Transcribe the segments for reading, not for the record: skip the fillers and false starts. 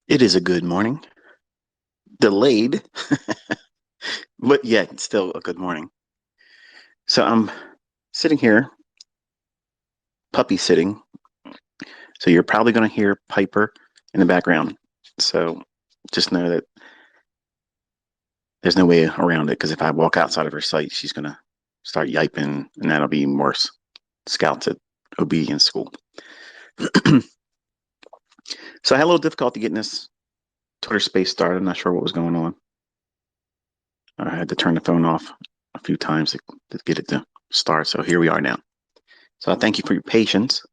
It is a good morning. Delayed, but yet still a good morning. So I'm sitting here, puppy sitting. So you're probably going to hear Piper in the background. So just know that there's no way around it because if I walk outside of her sight, she's going to start yiping, and that'll be worse. Scouts at obedience school. So I had a little difficulty getting this Twitter space started. I'm not sure what was going on. I had to turn the phone off a few times to get it to start. So here we are now. So I thank you for your patience.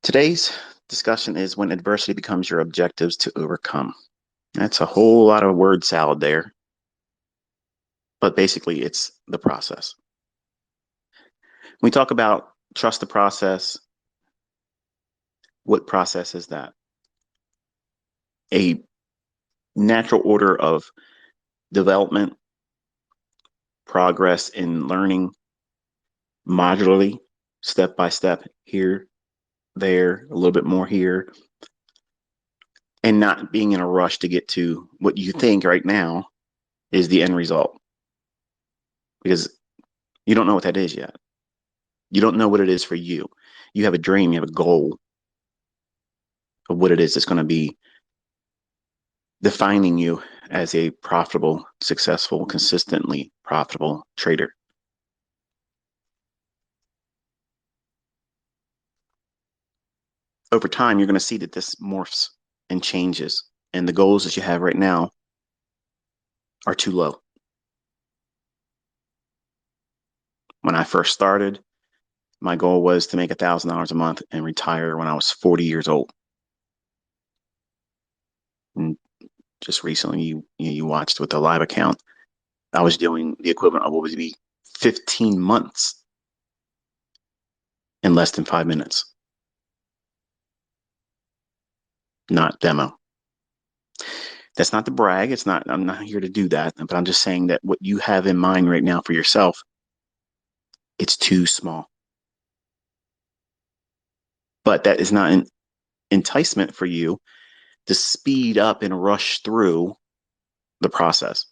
Today's discussion is when adversity becomes your objectives to overcome. That's a whole lot of word salad there, but basically it's the process. When we talk about trust the process, what process is that? A natural order of development, progress in learning modularly, step by step, here, there, a little bit more here, and not being in a rush to get to what you think right now is the end result. Because you don't know what that is yet. You don't know what it is for you. You have a dream, you have a goal of what it is that's going to be defining you as a profitable, successful, consistently profitable trader. Over time, you're going to see that this morphs and changes, and the goals that you have right now are too low. When I first started, my goal was to make $1,000 a month and retire when I was 40 years old. And just recently, you watched with the live account, I was doing the equivalent of what would be 15 months in less than 5 minutes. Not demo. That's not to brag. It's not, I'm not here to do that, but I'm just saying that what you have in mind right now for yourself, it's too small. But that is not an enticement for you to speed up and rush through the process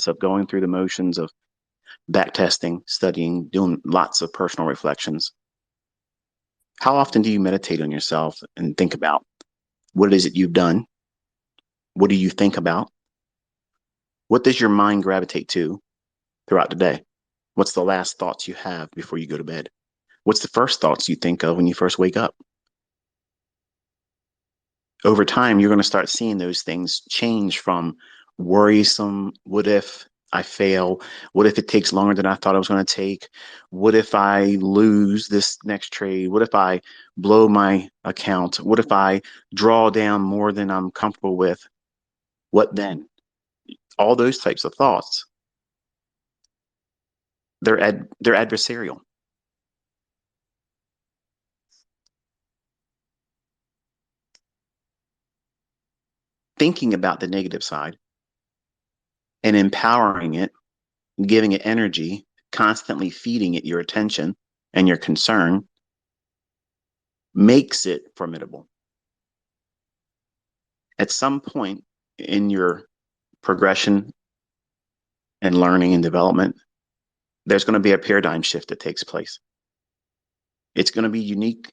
of going through the motions of back testing, studying, doing lots of personal reflections. How often do you meditate on yourself and think about what it is that you've done? What do you think about? What does your mind gravitate to throughout the day? What's the last thoughts you have before you go to bed? What's the first thoughts you think of when you first wake up? Over time, you're going to start seeing those things change from worrisome, what if I fail? What if it takes longer than I thought it was going to take? What if I lose this next trade? What if I blow my account? What if I draw down more than I'm comfortable with? What then? All those types of thoughts, they're adversarial. Thinking about the negative side and empowering it, giving it energy, constantly feeding it your attention and your concern makes it formidable. At some point in your progression and learning and development, there's going to be a paradigm shift that takes place. It's going to be unique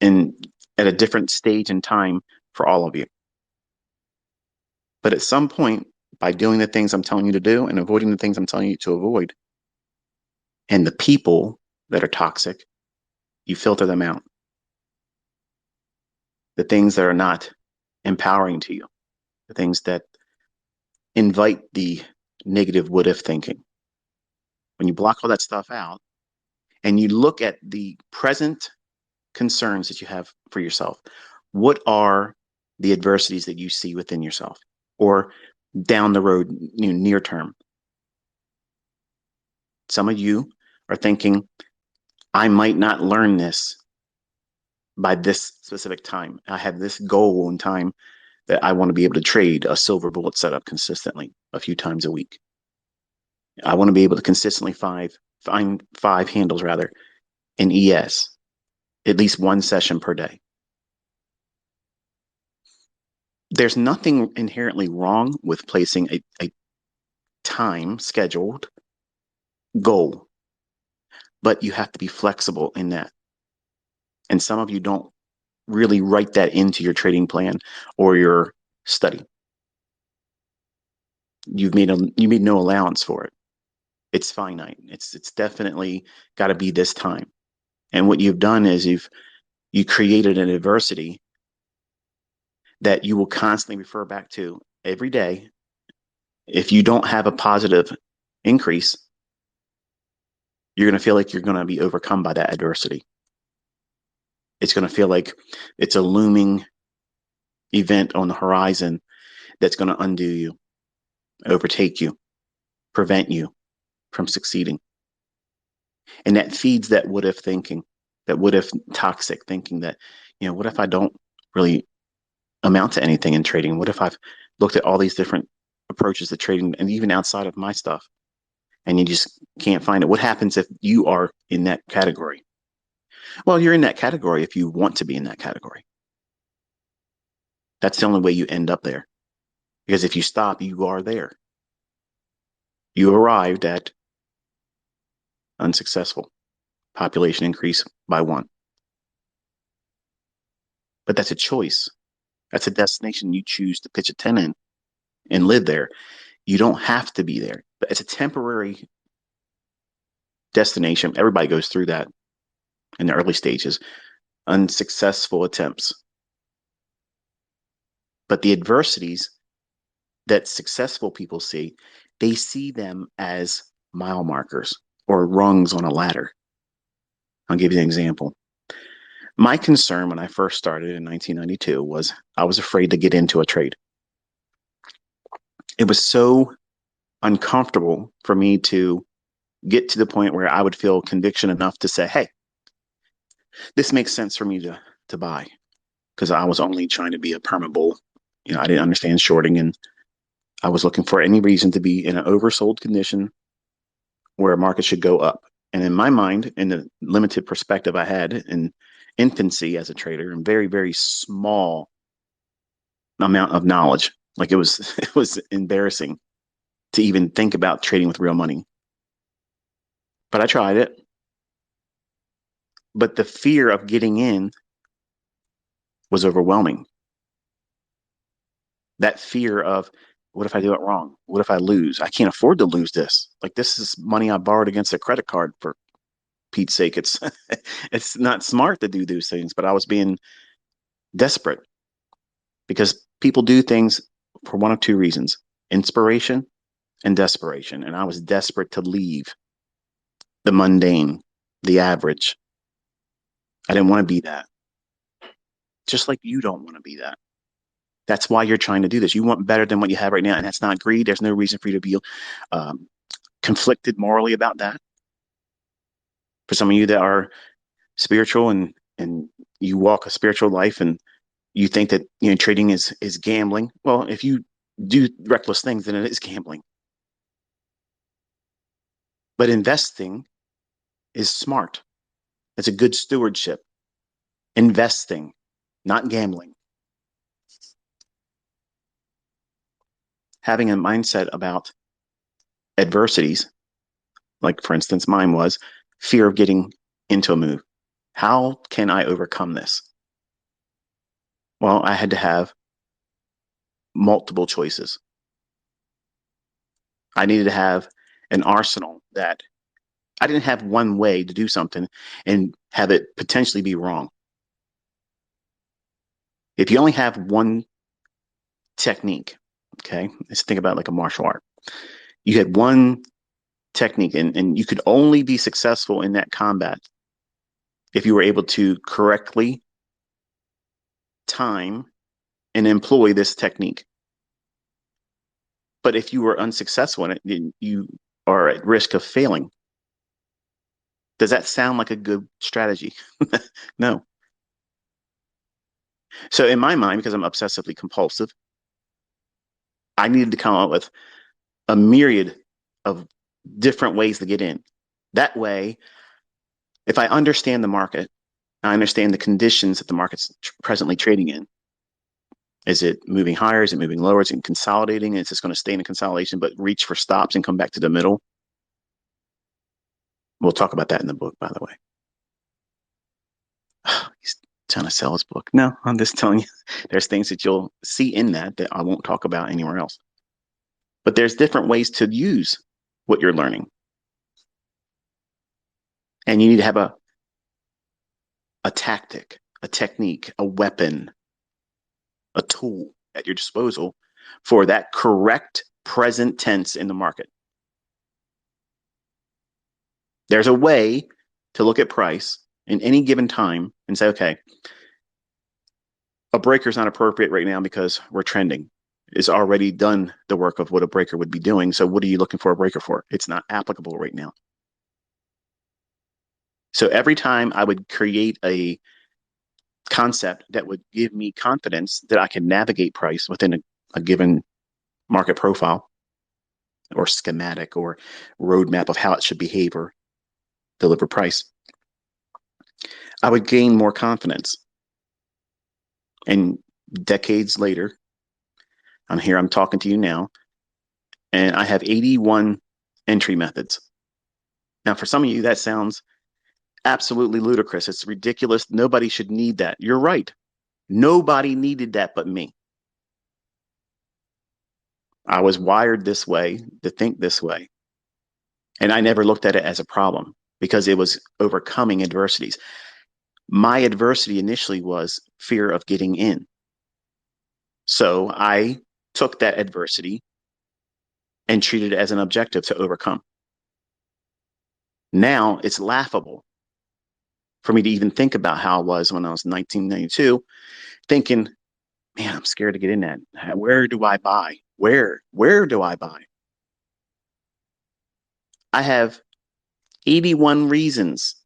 and at a different stage in time for all of you. But at some point, by doing the things I'm telling you to do and avoiding the things I'm telling you to avoid, and the people that are toxic, you filter them out. The things that are not empowering to you, the things that invite the negative what if thinking. When you block all that stuff out and you look at the present concerns that you have for yourself, what are the adversities that you see within yourself or down the road, near term? Some of you are thinking, I might not learn this by this specific time. I have this goal in time that I want to be able to trade a silver bullet setup consistently a few times a week. I want to be able to consistently find five handles rather in ES, at least one session per day. There's nothing inherently wrong with placing a time scheduled goal, but you have to be flexible in that. And some of you don't really write that into your trading plan or your study. You made no allowance for it. It's finite. It's definitely got to be this time. And what you've done is you created an adversity that you will constantly refer back to every day. If you don't have a positive increase, you're going to feel like you're going to be overcome by that adversity. It's going to feel like it's a looming event on the horizon that's going to undo you, overtake you, prevent you from succeeding. And that feeds that what if thinking, that what if toxic thinking that, what if I don't really amount to anything in trading? What if I've looked at all these different approaches to trading and even outside of my stuff and you just can't find it? What happens if you are in that category? Well, you're in that category if you want to be in that category. That's the only way you end up there. Because if you stop, you are there. You arrived at unsuccessful. Population increase by 1. But that's a choice. That's a destination you choose to pitch a tent in and live there. You don't have to be there. But it's a temporary destination. Everybody goes through that in the early stages. Unsuccessful attempts. But the adversities that successful people see, they see them as mile markers or rungs on a ladder. I'll give you an example. My concern when I first started in 1992 was I was afraid to get into a trade. It was so uncomfortable for me to get to the point where I would feel conviction enough to say, hey, this makes sense for me to buy, because I was only trying to be a perma bull. I didn't understand shorting, and I was looking for any reason to be in an oversold condition where a market should go up. And in my mind, in the limited perspective I had in infancy as a trader, and very, very small amount of knowledge, like it was embarrassing to even think about trading with real money. But I tried it. But the fear of getting in was overwhelming. That fear of, what if I do it wrong? What if I lose? I can't afford to lose this. Like, this is money I borrowed against a credit card, for Pete's sake. It's not smart to do those things, but I was being desperate, because people do things for one of two reasons: inspiration and desperation. And I was desperate to leave the mundane, the average. I didn't want to be that. Just like you don't want to be that. That's why you're trying to do this. You want better than what you have right now. And that's not greed. There's no reason for you to be conflicted morally about that. For some of you that are spiritual and you walk a spiritual life and you think that trading is gambling. Well, if you do reckless things, then it is gambling. But investing is smart. It's a good stewardship. Investing, not gambling. Having a mindset about adversities, like for instance, mine was fear of getting into a move. How can I overcome this? Well, I had to have multiple choices. I needed to have an arsenal that I didn't have one way to do something and have it potentially be wrong. If you only have one technique, okay, let's think about like a martial art. You had one technique and you could only be successful in that combat if you were able to correctly time and employ this technique. But if you were unsuccessful in it, then you are at risk of failing. Does that sound like a good strategy? No. So in my mind, because I'm obsessively compulsive, I needed to come up with a myriad of different ways to get in. That way, If I understand the market, I understand the conditions that the market's presently trading in. Is it moving higher? Is it moving lower? Is it consolidating? Is it going to stay in a consolidation but reach for stops and come back to the middle? We'll talk about that in the book, by the way. He's trying to sell his book. No, I'm just telling you, there's things that you'll see in that I won't talk about anywhere else. But there's different ways to use what you're learning. And you need to have a tactic, a technique, a weapon, a tool at your disposal for that correct present tense in the market. There's a way to look at price in any given time and say, okay, a breaker is not appropriate right now because we're trending. It's already done the work of what a breaker would be doing. So what are you looking for a breaker for? It's not applicable right now. So every time I would create a concept that would give me confidence that I can navigate price within a given market profile or schematic or roadmap of how it should behave or deliver price, I would gain more confidence. And decades later, I'm talking to you now, and I have 81 entry methods. Now, for some of you, that sounds absolutely ludicrous. It's ridiculous. Nobody should need that. You're right. Nobody needed that but me. I was wired this way to think this way. And I never looked at it as a problem because it was overcoming adversities. My adversity initially was fear of getting in. So I took that adversity and treated it as an objective to overcome. Now it's laughable for me to even think about how I was when I was 1992, thinking, man, I'm scared to get in that. Where do I buy? Where do I buy? I have 81 reasons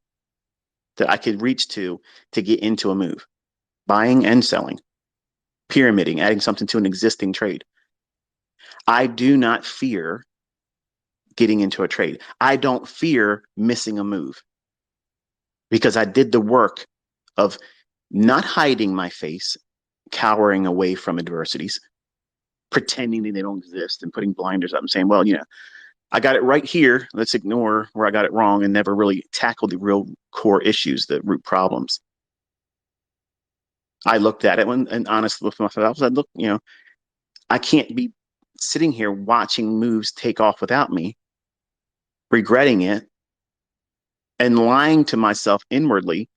that I could reach to get into a move, buying and selling, pyramiding, adding something to an existing trade. I do not fear getting into a trade. I don't fear missing a move because I did the work of not hiding my face, cowering away from adversities, pretending that they don't exist and putting blinders up and saying, well, I got it right here. Let's ignore where I got it wrong and never really tackle the real core issues, the root problems. I looked at it and honestly with myself, I said, look, I can't be sitting here watching moves take off without me, regretting it, and lying to myself inwardly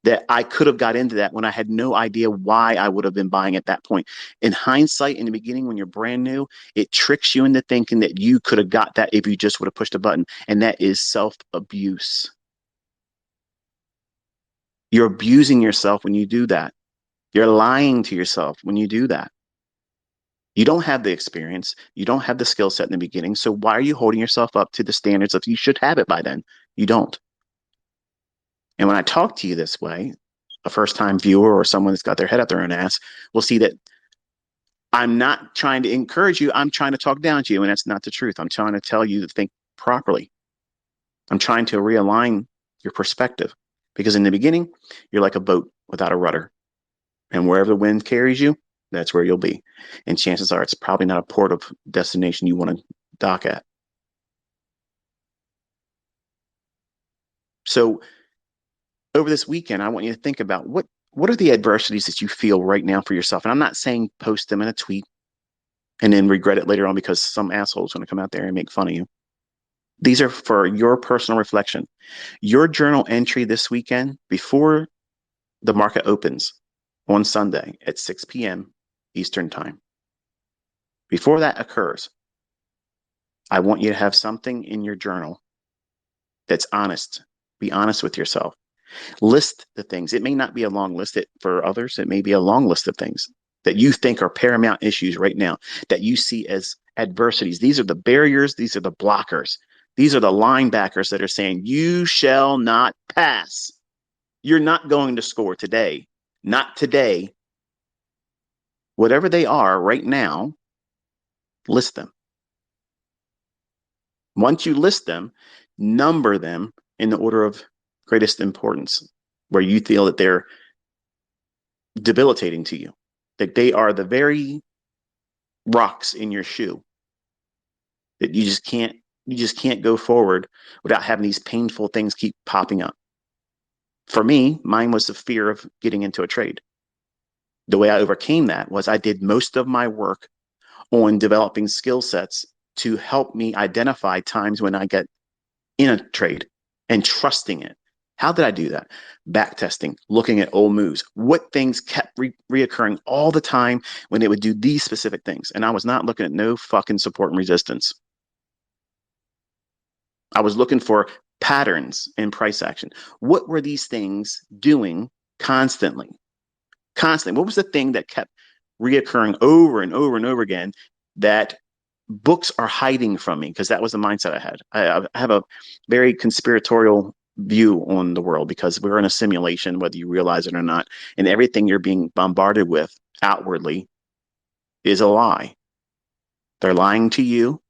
that I could have got into that when I had no idea why I would have been buying at that point. In hindsight, in the beginning, when you're brand new, it tricks you into thinking that you could have got that if you just would have pushed a button. And that is self-abuse. You're abusing yourself when you do that. You're lying to yourself when you do that. You don't have the experience. You don't have the skill set in the beginning. So why are you holding yourself up to the standards of you should have it by then? You don't. And when I talk to you this way, a first-time viewer or someone that's got their head up their own ass will see that I'm not trying to encourage you. I'm trying to talk down to you, and that's not the truth. I'm trying to tell you to think properly. I'm trying to realign your perspective because in the beginning, you're like a boat without a rudder. And wherever the wind carries you, that's where you'll be. And chances are it's probably not a port of destination you want to dock at. So over this weekend, I want you to think about what are the adversities that you feel right now for yourself? And I'm not saying post them in a tweet and then regret it later on because some asshole is going to come out there and make fun of you. These are for your personal reflection. Your journal entry this weekend before the market opens on Sunday at 6 p.m. Eastern Time. Before that occurs, I want you to have something in your journal that's honest. Be honest with yourself. List the things. It may not be a long list for others. It may be a long list of things that you think are paramount issues right now that you see as adversities. These are the barriers. These are the blockers. These are the linebackers that are saying, you shall not pass. You're not going to score today. Not today. Whatever they are right now, list them. Once you list them, number them in the order of greatest importance, where you feel that they're debilitating to you, that they are the very rocks in your shoe, that you just can't go forward without having these painful things keep popping up. For me, mine was the fear of getting into a trade. The way I overcame that was I did most of my work on developing skill sets to help me identify times when I get in a trade and trusting it. How did I do that? Back testing, looking at old moves, what things kept reoccurring all the time when it would do these specific things. And I was not looking at no fucking support and resistance. I was looking for patterns in price action. What were these things doing constantly? Constantly. What was the thing that kept reoccurring over and over and over again that books are hiding from me? Because that was the mindset I had. I have a very conspiratorial view on the world because we're in a simulation, whether you realize it or not. And everything you're being bombarded with outwardly is a lie. They're lying to you.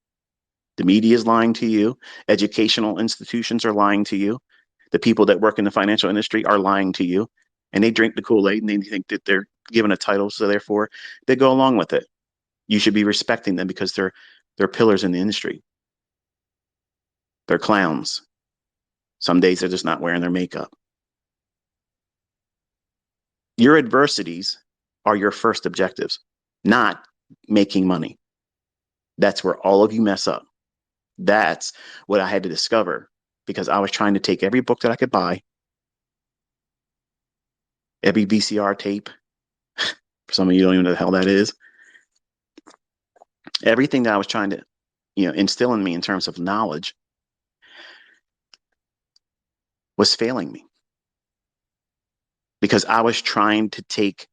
The media is lying to you. Educational institutions are lying to you. The people that work in the financial industry are lying to you. And they drink the Kool-Aid and they think that they're given a title. So therefore, they go along with it. You should be respecting them because they're pillars in the industry. They're clowns. Some days they're just not wearing their makeup. Your adversities are your first objectives, not making money. That's where all of you mess up. That's what I had to discover because I was trying to take every book that I could buy, every VCR tape. For some of you don't even know the hell that is. Everything that I was trying to, instill in me in terms of knowledge was failing me because I was trying to take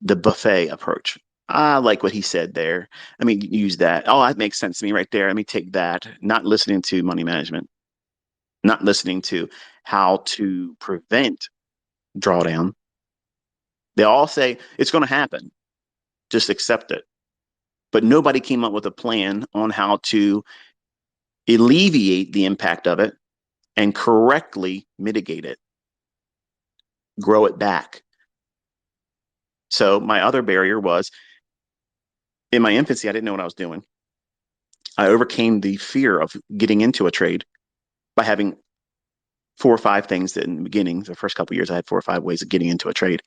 the buffet approach. I like what he said there. Let me use that. Oh, that makes sense to me right there. Let me take that. Not listening to money management, not listening to how to prevent drawdown. They all say it's going to happen. Just accept it. But nobody came up with a plan on how to alleviate the impact of it and correctly mitigate it, grow it back. So my other barrier was in my infancy, I didn't know what I was doing. I overcame the fear of getting into a trade by having 4 or 5 things that in the beginning, the first couple of years, I had 4 or 5 ways of getting into a trade.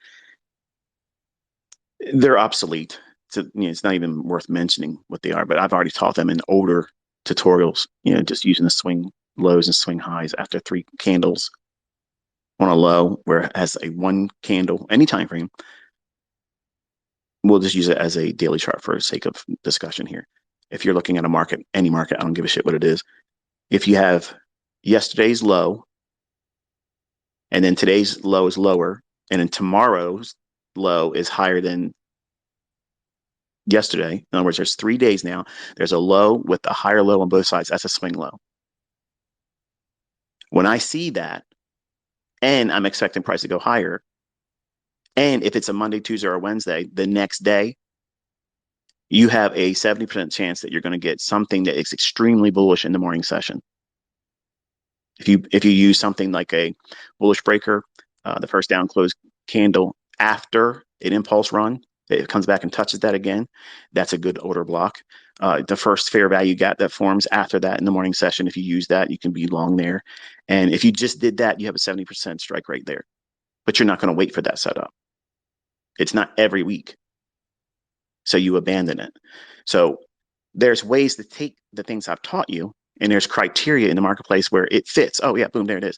They're obsolete. It's not even worth mentioning what they are, but I've already taught them in older tutorials, just using the swing lows and swing highs after 3 candles on a low where it has a 1 candle, any time frame. We'll just use it as a daily chart for the sake of discussion here. If you're looking at a market, any market, I don't give a shit what it is. If you have yesterday's low, and then today's low is lower, and then tomorrow's low is higher than yesterday. In other words, there's 3 days now. There's a low with a higher low on both sides. That's a swing low. When I see that, and I'm expecting price to go higher, and if it's a Monday, Tuesday, or Wednesday, the next day, you have a 70% chance that you're going to get something that is extremely bullish in the morning session. If you use something like a bullish breaker, the first down close candle after an impulse run, it comes back and touches that again. That's a good order block. The first fair value gap that forms after that in the morning session, if you use that, you can be long there. And if you just did that, you have a 70% strike rate there. But you're not going to wait for that setup. It's not every week. So you abandon it. So there's ways to take the things I've taught you, and there's criteria in the marketplace where it fits. Oh, yeah, boom, there it is.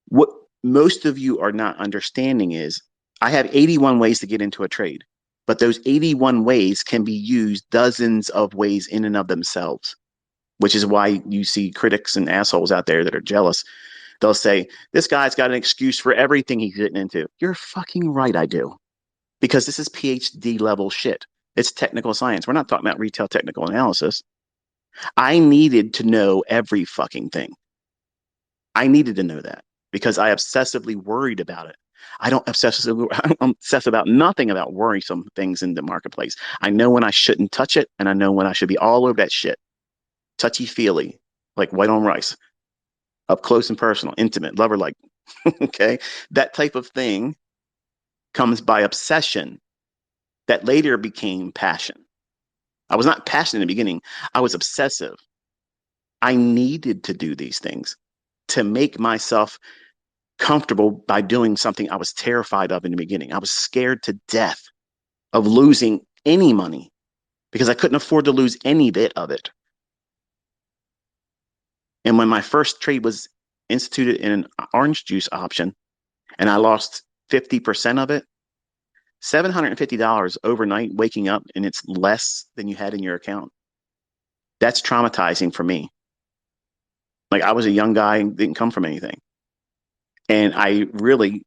What most of you are not understanding is I have 81 ways to get into a trade, but those 81 ways can be used dozens of ways in and of themselves, which is why you see critics and assholes out there that are jealous. They'll say, this guy's got an excuse for everything he's getting into. You're fucking right, I do. Because this is PhD level shit. It's technical science. We're not talking about retail technical analysis. I needed to know every fucking thing. I needed to know that because I obsessively worried about it. I don't obsess about nothing about worrisome things in the marketplace. I know when I shouldn't touch it, and I know when I should be all over that shit. Touchy feely, like white on rice. up close and personal, intimate, lover like. Okay. That type of thing comes by obsession that later became passion. I was not passionate in the beginning, I was obsessive. I needed to do these things to make myself comfortable by doing something I was terrified of in the beginning. I was scared to death of losing any money because I couldn't afford to lose any bit of it. And when my first trade was instituted in an orange juice option and I lost 50% of it, $750 overnight waking up and it's less than you had in your account. That's traumatizing for me. Like I was a young guy, didn't come from anything. And I really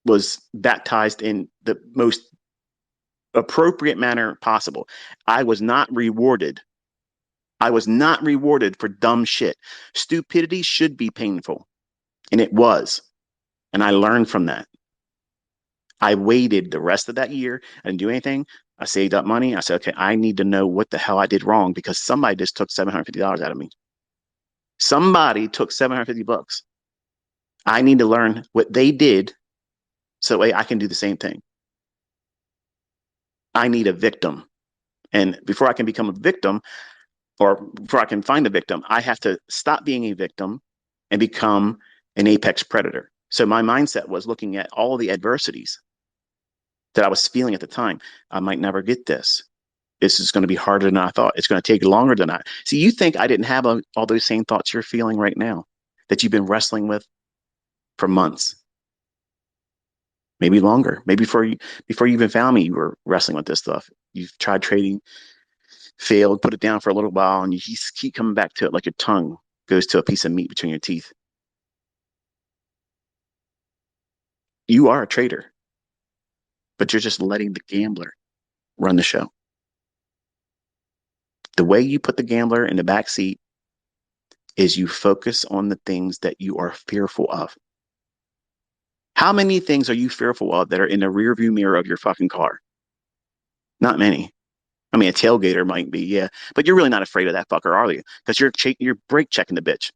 was baptized in the most appropriate manner possible. I was not rewarded. I was not rewarded for dumb shit. Stupidity should be painful. And it was. And I learned from that. I waited the rest of that year. I didn't do anything. I saved up money. I said, okay, I need to know what the hell I did wrong because somebody just took $750 out of me. Somebody took 750 bucks. I need to learn what they did so that way I can do the same thing. I need a victim. And before I can become a victim, or before I can find a victim, I have to stop being a victim and become an apex predator. So my mindset was looking at all of the adversities that I was feeling at the time. I might never get this. This is going to be harder than I thought. It's going to take longer than I. See, you think I didn't have all those same thoughts you're feeling right now that you've been wrestling with for months, maybe longer. Maybe before you even found me, you were wrestling with this stuff. You've tried trading, failed, put it down for a little while, and you just keep coming back to it like your tongue goes to a piece of meat between your teeth. You are a trader, but you're just letting the gambler run the show. The way you put the gambler in the back seat is you focus on the things that you are fearful of. How many things are you fearful of that are in the rearview mirror of your fucking car? Not many. I mean, a tailgater might be, yeah, but you're really not afraid of that fucker, are you? Because you're brake checking the bitch.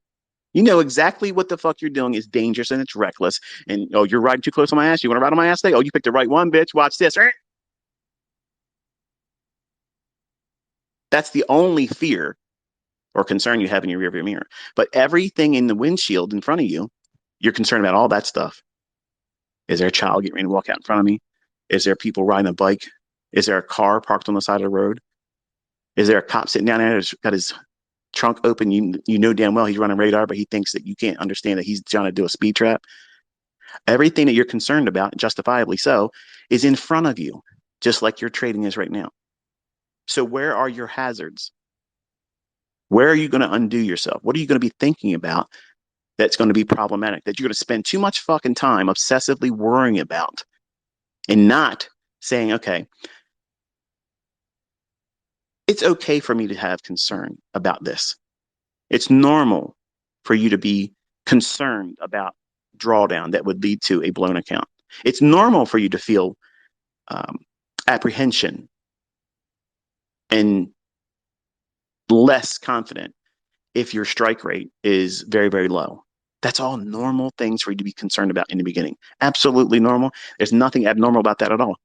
You know exactly what the fuck you're doing is dangerous and it's reckless. And oh, you're riding too close on my ass. You want to ride on my ass today? Oh, you picked the right one, bitch. Watch this. That's the only fear or concern you have in your rearview mirror. But everything in the windshield in front of you, you're concerned about all that stuff. Is there a child getting ready to walk out in front of me? Is there people riding a bike? Is there a car parked on the side of the road? Is there a cop sitting down there that's got his trunk open? You know damn well he's running radar, but he thinks that you can't understand that he's trying to do a speed trap. Everything that you're concerned about, justifiably so, is in front of you, just like your trading is right now. So where are your hazards? Where are you going to undo yourself? What are you going to be thinking about that's going to be problematic, that you're going to spend too much fucking time obsessively worrying about and not saying, okay, it's okay for me to have concern about this. It's normal for you to be concerned about drawdown that would lead to a blown account. It's normal for you to feel um, apprehension and less confident if your strike rate is very, very low. That's all normal things for you to be concerned about in the beginning. Absolutely normal. There's nothing abnormal about that at all.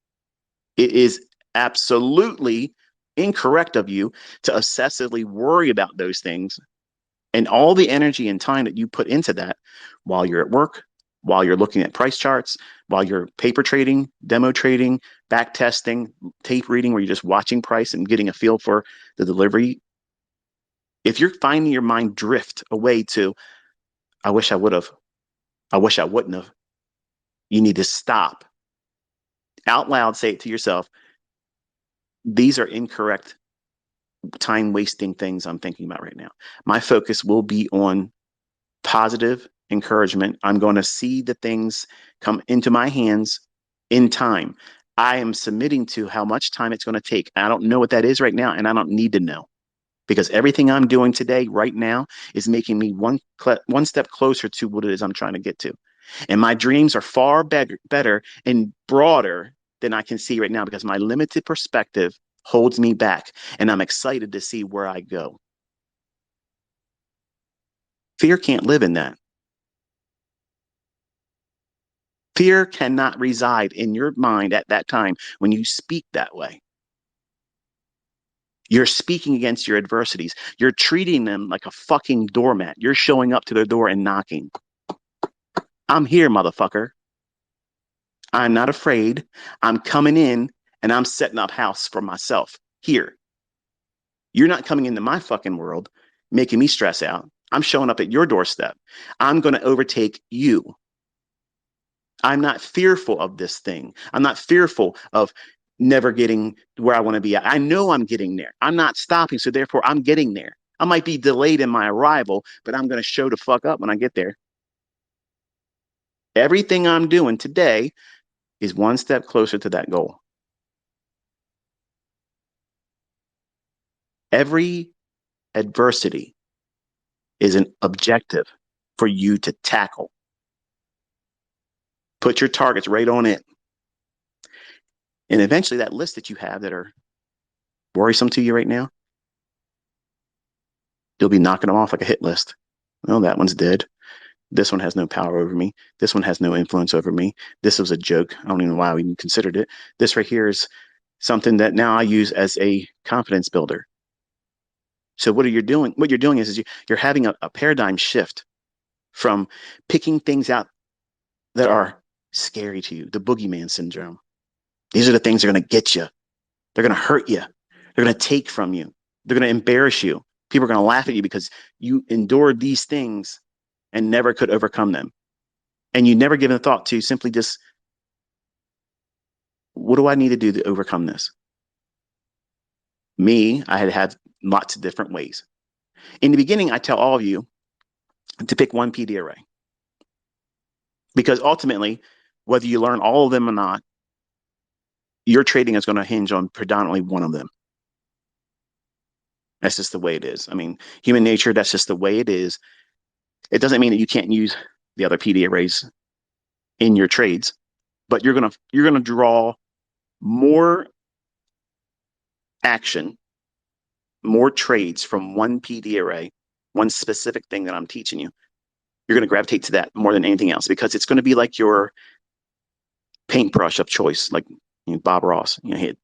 It is absolutely incorrect of you to obsessively worry about those things and all the energy and time that you put into that while you're at work, while you're looking at price charts, while you're paper trading, demo trading, back testing, tape reading, where you're just watching price and getting a feel for the delivery. If you're finding your mind drift away to, I wish I would have, I wish I wouldn't have, you need to stop. Out loud, say it to yourself. These are incorrect time wasting things I'm thinking about right now. My focus will be on positive encouragement. I'm going to see the things come into my hands in time. I am submitting to how much time it's going to take. I don't know what that is right now, and I don't need to know because everything I'm doing today, right now, is making me one step closer to what it is I'm trying to get to. And my dreams are far better and broader than I can see right now because my limited perspective holds me back, and I'm excited to see where I go. Fear can't live in that. Fear cannot reside in your mind at that time when you speak that way. You're speaking against your adversities. You're treating them like a fucking doormat. You're showing up to their door and knocking. I'm here, motherfucker. I'm not afraid. I'm coming in and I'm setting up house for myself here. You're not coming into my fucking world, making me stress out. I'm showing up at your doorstep. I'm going to overtake you. I'm not fearful of this thing. I'm not fearful of never getting where I want to be. I know I'm getting there. I'm not stopping. So therefore, I'm getting there. I might be delayed in my arrival, but I'm going to show the fuck up when I get there. Everything I'm doing today is one step closer to that goal. Every adversity is an objective for you to tackle. Put your targets right on it. And eventually that list that you have that are worrisome to you right now, you'll be knocking them off like a hit list. Well, that one's dead. This one has no power over me. This one has no influence over me. This was a joke. I don't even know why we even considered it. This right here is something that now I use as a confidence builder. So what you're doing is you're having a paradigm shift from picking things out that are scary to you, the boogeyman syndrome. These are the things that are going to get you. They're going to hurt you. They're going to take from you. They're going to embarrass you. People are going to laugh at you because you endured these things and never could overcome them. And you never given a thought to simply just, what do I need to do to overcome this? Me, I had lots of different ways. In the beginning, I tell all of you to pick one PD array. Because ultimately, whether you learn all of them or not, your trading is going to hinge on predominantly one of them. That's just the way it is. I mean, human nature, that's just the way it is. It doesn't mean that you can't use the other PD arrays in your trades, but you're gonna draw more action, more trades from one PD array, one specific thing that I'm teaching you. You're going to gravitate to that more than anything else because it's going to be like your paintbrush of choice, like Bob Ross. He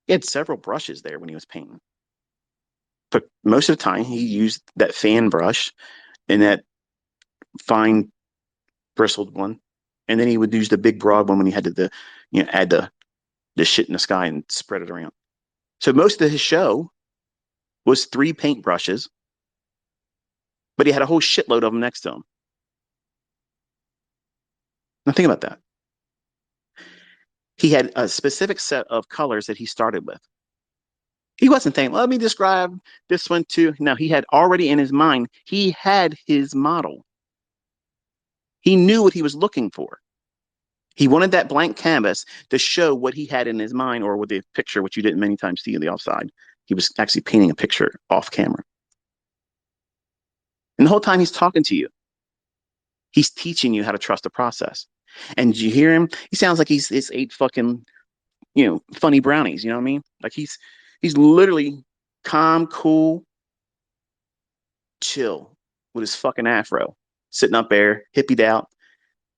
had several brushes there when he was painting, but most of the time he used that fan brush and that fine bristled one, and then he would use the big broad one when he had to add the shit in the sky and spread it around. So most of his show was 3 paintbrushes, but he had a whole shitload of them next to him. Now think about that. He had a specific set of colors that he started with. He wasn't thinking, let me describe this one too. No, he had already in his mind, he had his model. He knew what he was looking for. He wanted that blank canvas to show what he had in his mind, or with the picture, which you didn't many times see on the offside. He was actually painting a picture off camera. And the whole time he's talking to you, he's teaching you how to trust the process. And you hear him? He sounds like he's ate fucking, funny brownies. You know what I mean? Like he's literally calm, cool, chill with his fucking afro, sitting up there, hippied out.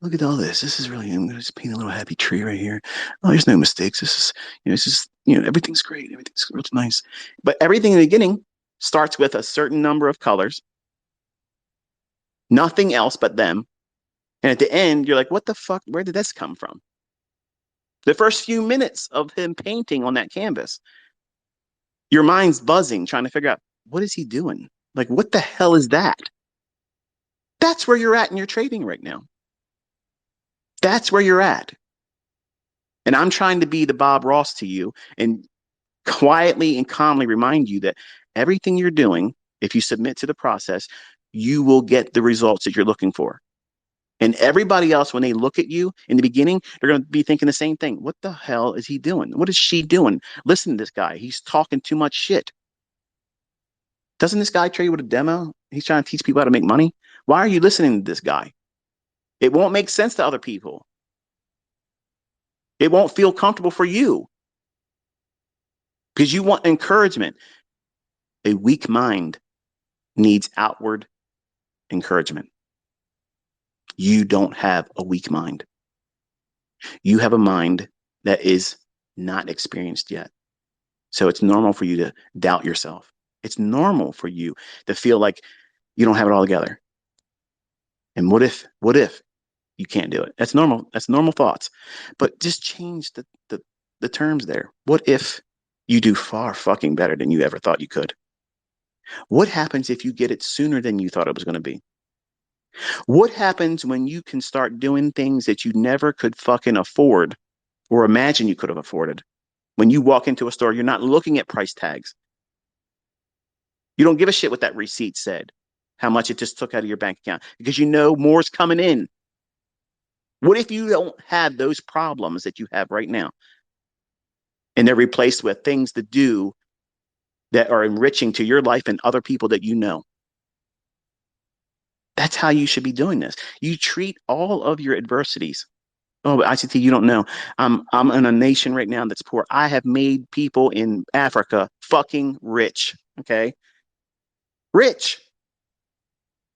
Look at all this. This is really, I'm going to just paint a little happy tree right here. Oh, there's no mistakes. This is, everything's great. Everything's real nice. But everything in the beginning starts with a certain number of colors, nothing else but them. And at the end, you're like, what the fuck? Where did this come from? The first few minutes of him painting on that canvas, your mind's buzzing, trying to figure out, what is he doing? Like, what the hell is that? That's where you're at in your trading right now. That's where you're at. And I'm trying to be the Bob Ross to you and quietly and calmly remind you that everything you're doing, if you submit to the process, you will get the results that you're looking for. And everybody else, when they look at you in the beginning, they're going to be thinking the same thing. What the hell is he doing? What is she doing? Listen to this guy. He's talking too much shit. Doesn't this guy trade with a demo? He's trying to teach people how to make money. Why are you listening to this guy? It won't make sense to other people. It won't feel comfortable for you because you want encouragement. A weak mind needs outward encouragement. You don't have a weak mind. You have a mind that is not experienced yet. So it's normal for you to doubt yourself. It's normal for you to feel like you don't have it all together. And what if you can't do it? That's normal. That's normal thoughts. But just change the terms there. What if you do far fucking better than you ever thought you could? What happens if you get it sooner than you thought it was going to be? What happens when you can start doing things that you never could fucking afford or imagine you could have afforded? When you walk into a store, you're not looking at price tags. You don't give a shit what that receipt said, how much it just took out of your bank account, because you know more's coming in. What if you don't have those problems that you have right now and they're replaced with things to do that are enriching to your life and other people that you know? That's how you should be doing this. You treat all of your adversities. Oh, but ICT, you don't know. I'm in a nation right now that's poor. I have made people in Africa fucking rich. Okay. Rich.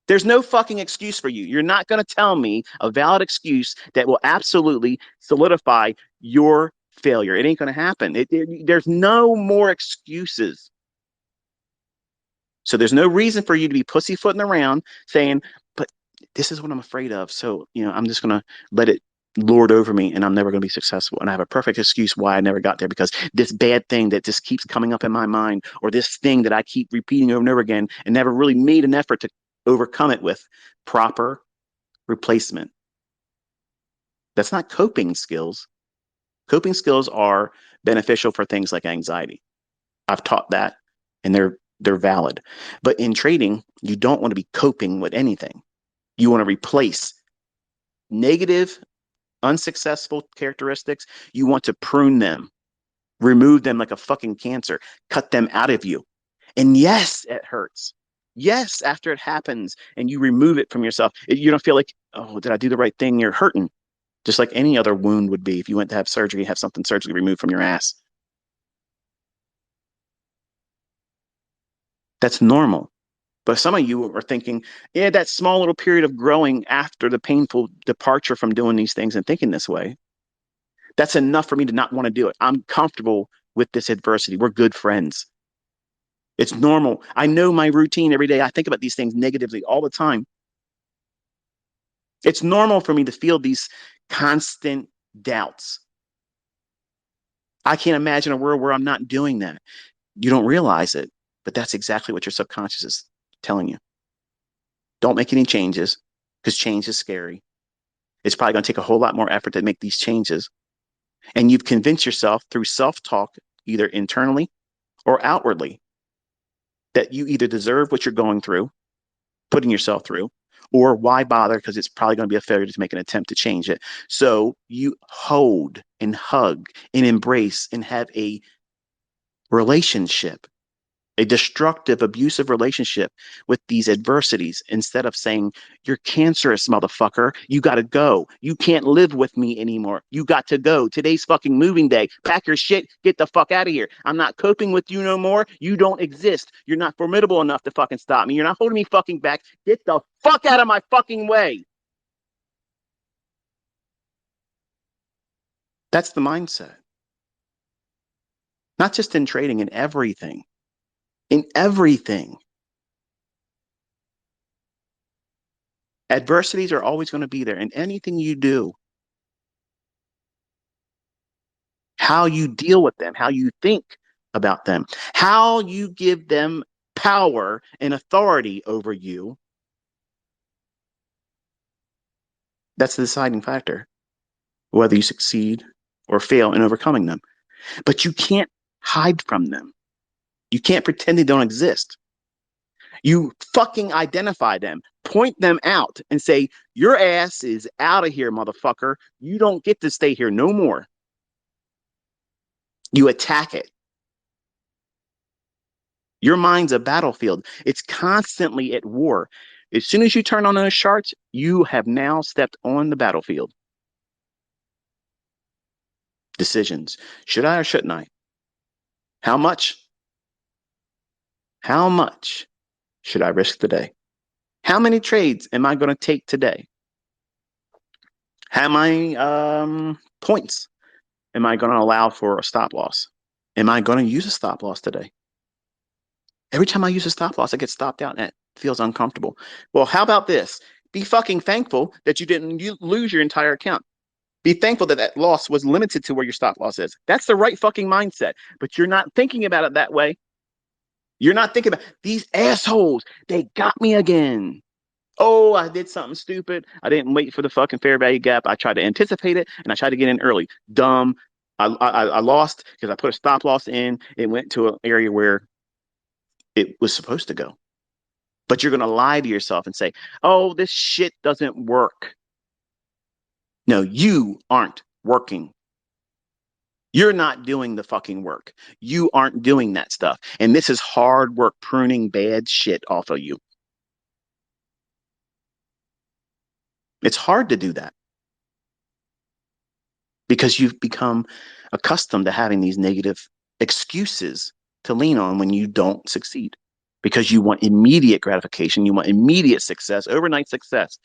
There's no fucking excuse for you. You're not going to tell me a valid excuse that will absolutely solidify your failure. It ain't going to happen. There's no more excuses. So there's no reason for you to be pussyfooting around saying, but this is what I'm afraid of. So, I'm just going to let it lord over me and I'm never going to be successful. And I have a perfect excuse why I never got there because this bad thing that just keeps coming up in my mind or this thing that I keep repeating over and over again and never really made an effort to overcome it with proper replacement. That's not coping skills. Coping skills are beneficial for things like anxiety. I've taught that and they're valid. But in trading, you don't want to be coping with anything. You want to replace negative, unsuccessful characteristics. You want to prune them, remove them like a fucking cancer, cut them out of you. And yes, it hurts. Yes, after it happens and you remove it from yourself, you don't feel like, oh, did I do the right thing? You're hurting, just like any other wound would be if you went to have surgery, have something surgically removed from your ass. That's normal. But some of you are thinking, yeah, that small little period of growing after the painful departure from doing these things and thinking this way, that's enough for me to not want to do it. I'm comfortable with this adversity. We're good friends. It's normal. I know my routine every day. I think about these things negatively all the time. It's normal for me to feel these constant doubts. I can't imagine a world where I'm not doing that. You don't realize it, but that's exactly what your subconscious is telling you. Don't make any changes because change is scary. It's probably going to take a whole lot more effort to make these changes. And you've convinced yourself through self talk, either internally or outwardly, that you either deserve what you're going through, putting yourself through, or why bother? Because it's probably going to be a failure to make an attempt to change it. So you hold and hug and embrace and have a relationship, a destructive, abusive relationship with these adversities instead of saying, you're cancerous, motherfucker. You got to go. You can't live with me anymore. You got to go. Today's fucking moving day. Pack your shit. Get the fuck out of here. I'm not coping with you no more. You don't exist. You're not formidable enough to fucking stop me. You're not holding me fucking back. Get the fuck out of my fucking way. That's the mindset. Not just in trading, in everything. In everything. Adversities are always going to be there in anything you do. How you deal with them, how you think about them, how you give them power and authority over you. That's the deciding factor, whether you succeed or fail in overcoming them. But you can't hide from them. You can't pretend they don't exist. You fucking identify them, point them out, and say, your ass is out of here, motherfucker. You don't get to stay here no more. You attack it. Your mind's a battlefield. It's constantly at war. As soon as you turn on those charts, you have now stepped on the battlefield. Decisions. Should I or shouldn't I? How much? How much should I risk today? How many trades am I going to take today? How many points am I going to allow for a stop loss? Am I going to use a stop loss today? Every time I use a stop loss, I get stopped out and it feels uncomfortable. Well, how about this? Be fucking thankful that you didn't lose your entire account. Be thankful that that loss was limited to where your stop loss is. That's the right fucking mindset. But you're not thinking about it that way. You're not thinking about these assholes. They got me again. Oh, I did something stupid. I didn't wait for the fucking fair value gap. I tried to anticipate it and I tried to get in early. Dumb. I lost because I put a stop loss in. It went to an area where it was supposed to go. But you're going to lie to yourself and say, oh, this shit doesn't work. No, you aren't working. You're not doing the fucking work. You aren't doing that stuff. And this is hard work pruning bad shit off of you. It's hard to do that because you've become accustomed to having these negative excuses to lean on when you don't succeed because you want immediate gratification. You want immediate success, overnight success,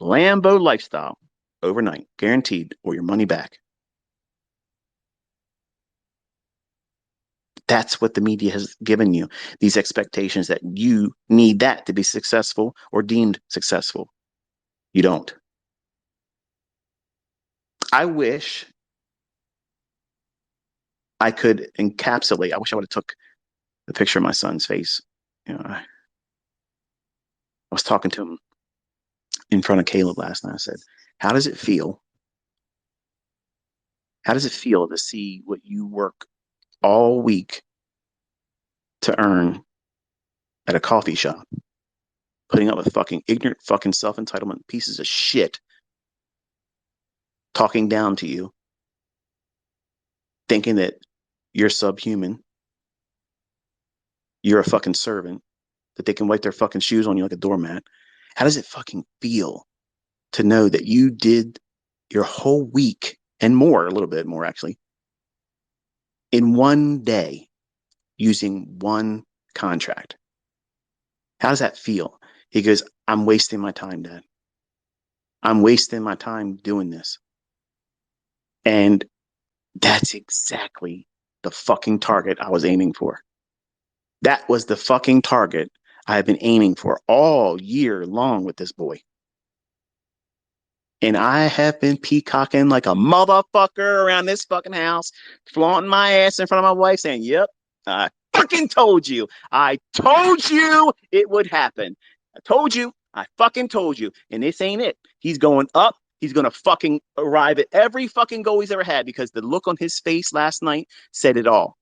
Lambo lifestyle, overnight, guaranteed, or your money back. That's what the media has given you, these expectations that you need that to be successful or deemed successful. You don't. I wish I could encapsulate. I wish I would have took the picture of my son's face. I was talking to him in front of Caleb last night. I said, how does it feel? How does it feel to see what you work all week to earn at a coffee shop, putting up with fucking ignorant, fucking self-entitlement pieces of shit, talking down to you, thinking that you're subhuman, you're a fucking servant, that they can wipe their fucking shoes on you like a doormat. How does it fucking feel to know that you did your whole week and more, a little bit more actually, in one day using one contract? How does that feel? He goes, I'm wasting my time, Dad. I'm wasting my time doing this. And that's exactly the fucking target I was aiming for. That was the fucking target I have been aiming for all year long with this boy. And I have been peacocking like a motherfucker around this fucking house, flaunting my ass in front of my wife, saying, yep, I fucking told you. I told you it would happen. I told you. I fucking told you. And this ain't it. He's going up. He's going to fucking arrive at every fucking goal he's ever had because the look on his face last night said it all.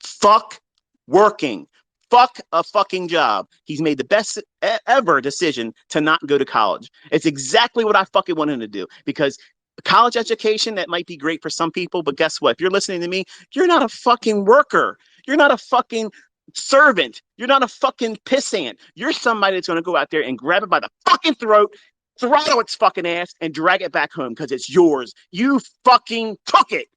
Fuck working. Fuck a fucking job. He's made the best ever decision to not go to college. It's exactly what I fucking want him to do because college education, that might be great for some people, but guess what? If you're listening to me, you're not a fucking worker. You're not a fucking servant. You're not a fucking pissant. You're somebody that's going to go out there and grab it by the fucking throat, throttle its fucking ass, and drag it back home because it's yours. You fucking took it.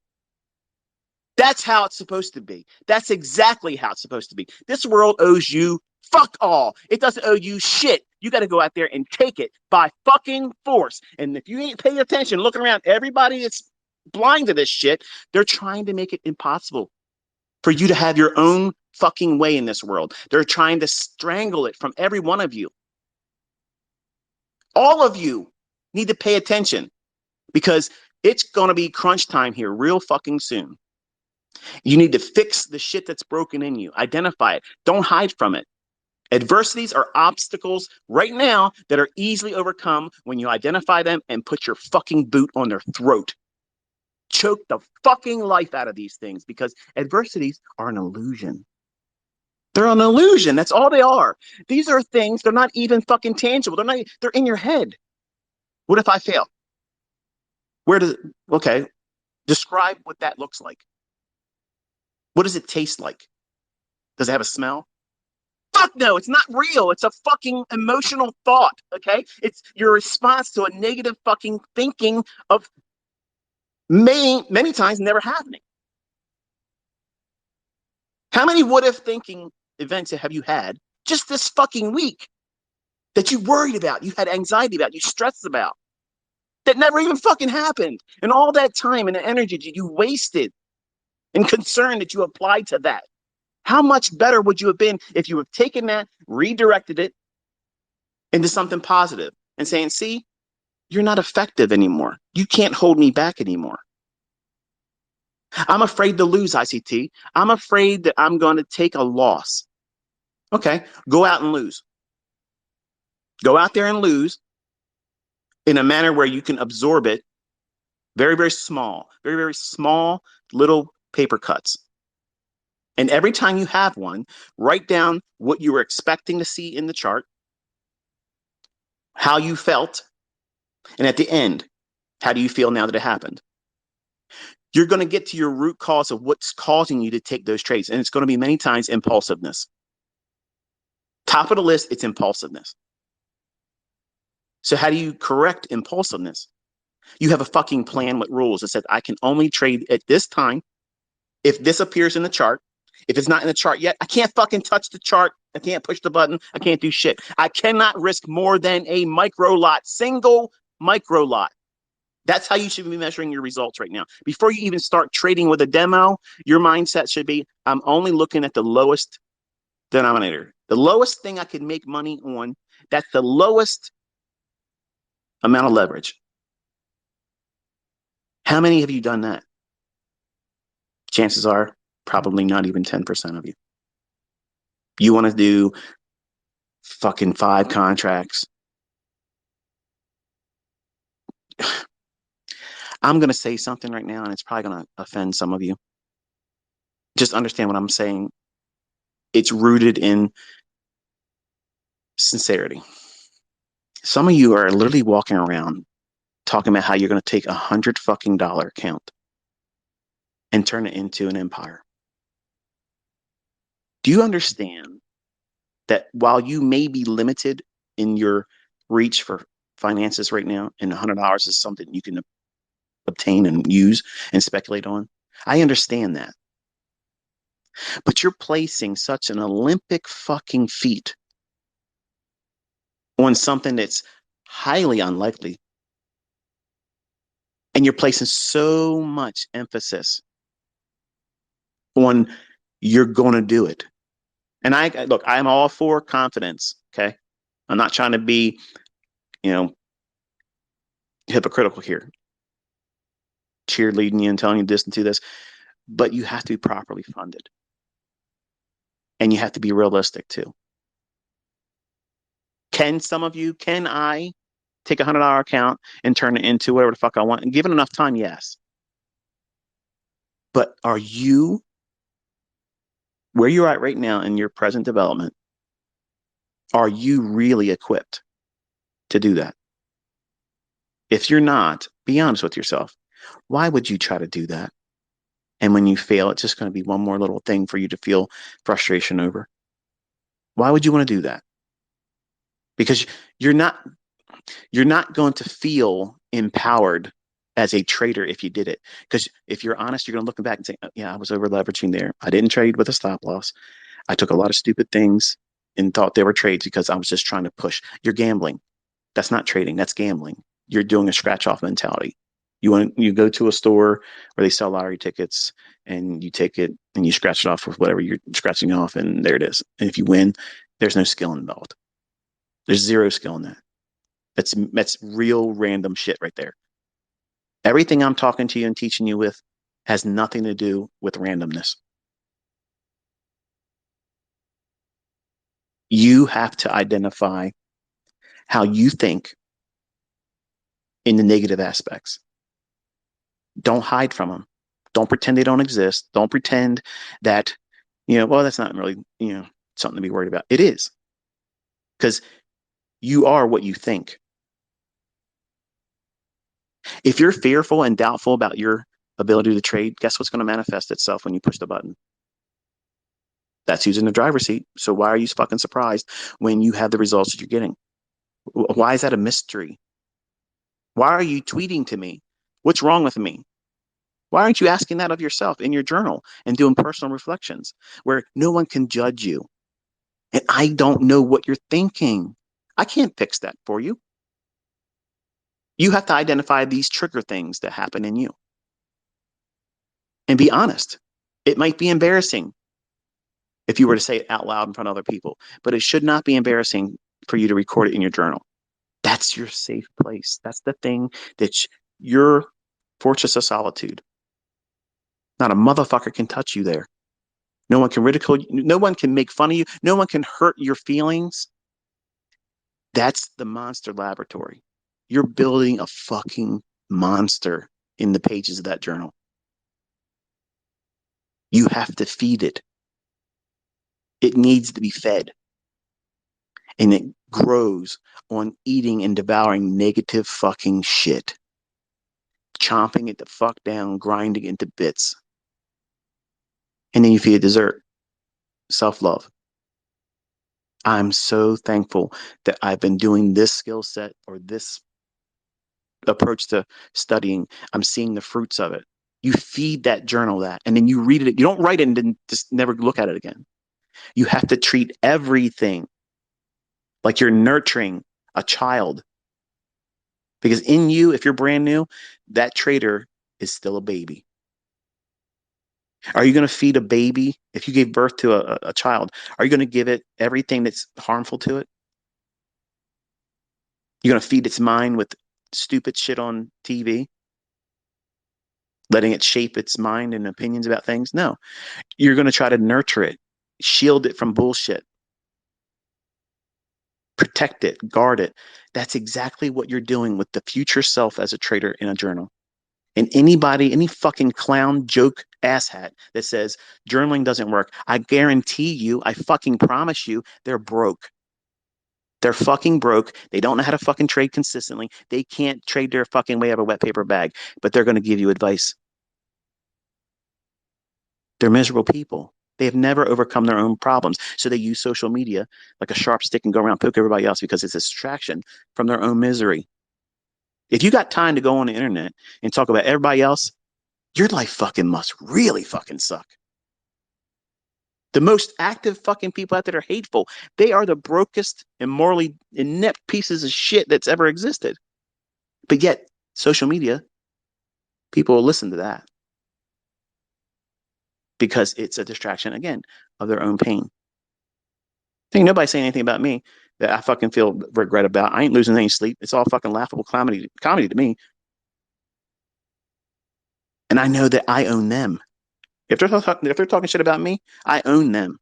That's how it's supposed to be. That's exactly how it's supposed to be. This world owes you fuck all. It doesn't owe you shit. You got to go out there and take it by fucking force. And if you ain't paying attention, looking around, everybody that's blind to this shit, they're trying to make it impossible for you to have your own fucking way in this world. They're trying to strangle it from every one of you. All of you need to pay attention because it's going to be crunch time here real fucking soon. You need to fix the shit that's broken in you. Identify it. Don't hide from it. Adversities are obstacles right now that are easily overcome when you identify them and put your fucking boot on their throat. Choke the fucking life out of these things because adversities are an illusion. They're an illusion. That's all they are. These are things, they're not even fucking tangible. They're in your head. What if I fail? Okay, describe what that looks like. What does it taste like? Does it have a smell? Fuck no, it's not real. It's a fucking emotional thought, okay? It's your response to a negative fucking thinking of many times never happening. How many what if thinking events have you had just this fucking week that you worried about, you had anxiety about, you stressed about? that never even fucking happened. And all that time and the energy that you wasted and concern that you applied to that. How much better would you have been if you have taken that, redirected it into something positive and saying, see, you're not effective anymore. You can't hold me back anymore. I'm afraid to lose, ICT. I'm afraid that I'm going to take a loss. Okay, go out and lose. Go out there and lose in a manner where you can absorb it. Very, very small, very, very small little paper cuts. And every time you have one, write down what you were expecting to see in the chart, how you felt, and at the end, how do you feel now that it happened? You're going to get to your root cause of what's causing you to take those trades. And it's going to be many times impulsiveness. Top of the list, it's impulsiveness. So how do you correct impulsiveness? You have a fucking plan with rules that says I can only trade at this time if this appears in the chart. If it's not in the chart yet, I can't fucking touch the chart. I can't push the button. I can't do shit. I cannot risk more than a micro lot, single micro lot. That's how you should be measuring your results right now. Before you even start trading with a demo, your mindset should be, I'm only looking at the lowest denominator. The lowest thing I can make money on, that's the lowest amount of leverage. How many have you done that? Chances are probably not even 10% of you. You want to do fucking 5 contracts. I'm going to say something right now, and it's probably going to offend some of you. Just understand what I'm saying. It's rooted in sincerity. Some of you are literally walking around talking about how you're going to take $100 fucking account and turn it into an empire. Do you understand that while you may be limited in your reach for finances right now, and $100 is something you can obtain and use and speculate on? I understand that. But you're placing such an Olympic fucking feat on something that's highly unlikely. And you're placing so much emphasis on you're going to do it. And look, I'm all for confidence. Okay. I'm not trying to be, hypocritical here, cheerleading you and telling you this and do this, but you have to be properly funded. And you have to be realistic too. Can I take $100 account and turn it into whatever the fuck I want? And given enough time, yes. But are you where you're at right now in your present development? Are you really equipped to do that? If you're not, be honest with yourself. Why would you try to do that? And when you fail, it's just going to be one more little thing for you to feel frustration over. Why would you want to do that? Because you're not going to feel empowered as a trader if you did it. Because if you're honest, you're going to look back and say, oh, yeah, I was over leveraging there. I didn't trade with a stop loss. I took a lot of stupid things and thought they were trades because I was just trying to push. You're gambling. That's not trading. That's gambling. You're doing a scratch off mentality. You go to a store where they sell lottery tickets and you take it and you scratch it off with whatever you're scratching off, and there it is. And if you win, there's no skill involved. There's zero skill in that. That's real random shit right there. Everything I'm talking to you and teaching you with has nothing to do with randomness. You have to identify how you think in the negative aspects. Don't hide from them. Don't pretend they don't exist. Don't pretend that, well, that's not really, something to be worried about. It is. Because you are what you think. If you're fearful and doubtful about your ability to trade, guess what's going to manifest itself when you push the button? That's using the driver's seat. So why are you fucking surprised when you have the results that you're getting? Why is that a mystery? Why are you tweeting to me? What's wrong with me? Why aren't you asking that of yourself in your journal and doing personal reflections where no one can judge you? And I don't know what you're thinking. I can't fix that for you. You have to identify these trigger things that happen in you and be honest. It might be embarrassing if you were to say it out loud in front of other people, but it should not be embarrassing for you to record it in your journal. That's your safe place. That's the thing that's your fortress of solitude. Not a motherfucker can touch you there. No one can ridicule you. No one can make fun of you. No one can hurt your feelings. That's the monster laboratory. You're building a fucking monster in the pages of that journal. You have to feed it. It needs to be fed. And it grows on eating and devouring negative fucking shit. Chomping it the fuck down, grinding it into bits. And then you feed it dessert. Self-love. I'm so thankful that I've been doing this skill set or this approach to studying. I'm seeing the fruits of it. You feed that journal that, and then you read it. You don't write it and then just never look at it again. You have to treat everything like you're nurturing a child. Because in you, if you're brand new, that trader is still a baby. Are you going to feed a baby? If you gave birth to a child, are you going to give it everything that's harmful to it? You're going to feed its mind with stupid shit on TV, letting it shape its mind and opinions about things? No. You're going to try to nurture it, shield it from bullshit, protect it, guard it. That's exactly what you're doing with the future self as a trader in a journal. And anybody, any fucking clown joke asshat that says journaling doesn't work, I guarantee you, I fucking promise you, they're broke. They're fucking broke. They don't know how to fucking trade consistently. They can't trade their fucking way out of a wet paper bag, but they're going to give you advice. They're miserable people. They have never overcome their own problems. So they use social media like a sharp stick and go around poke everybody else because it's a distraction from their own misery. If you got time to go on the internet and talk about everybody else, your life fucking must really fucking suck. The most active fucking people out there are hateful. They are the brokest and morally inept pieces of shit that's ever existed. But yet, social media, people will listen to that because it's a distraction, again, of their own pain. Ain't nobody saying anything about me that I fucking feel regret about. I ain't losing any sleep. It's all fucking laughable comedy to me. And I know that I own them. If they're talking shit about me, I own them.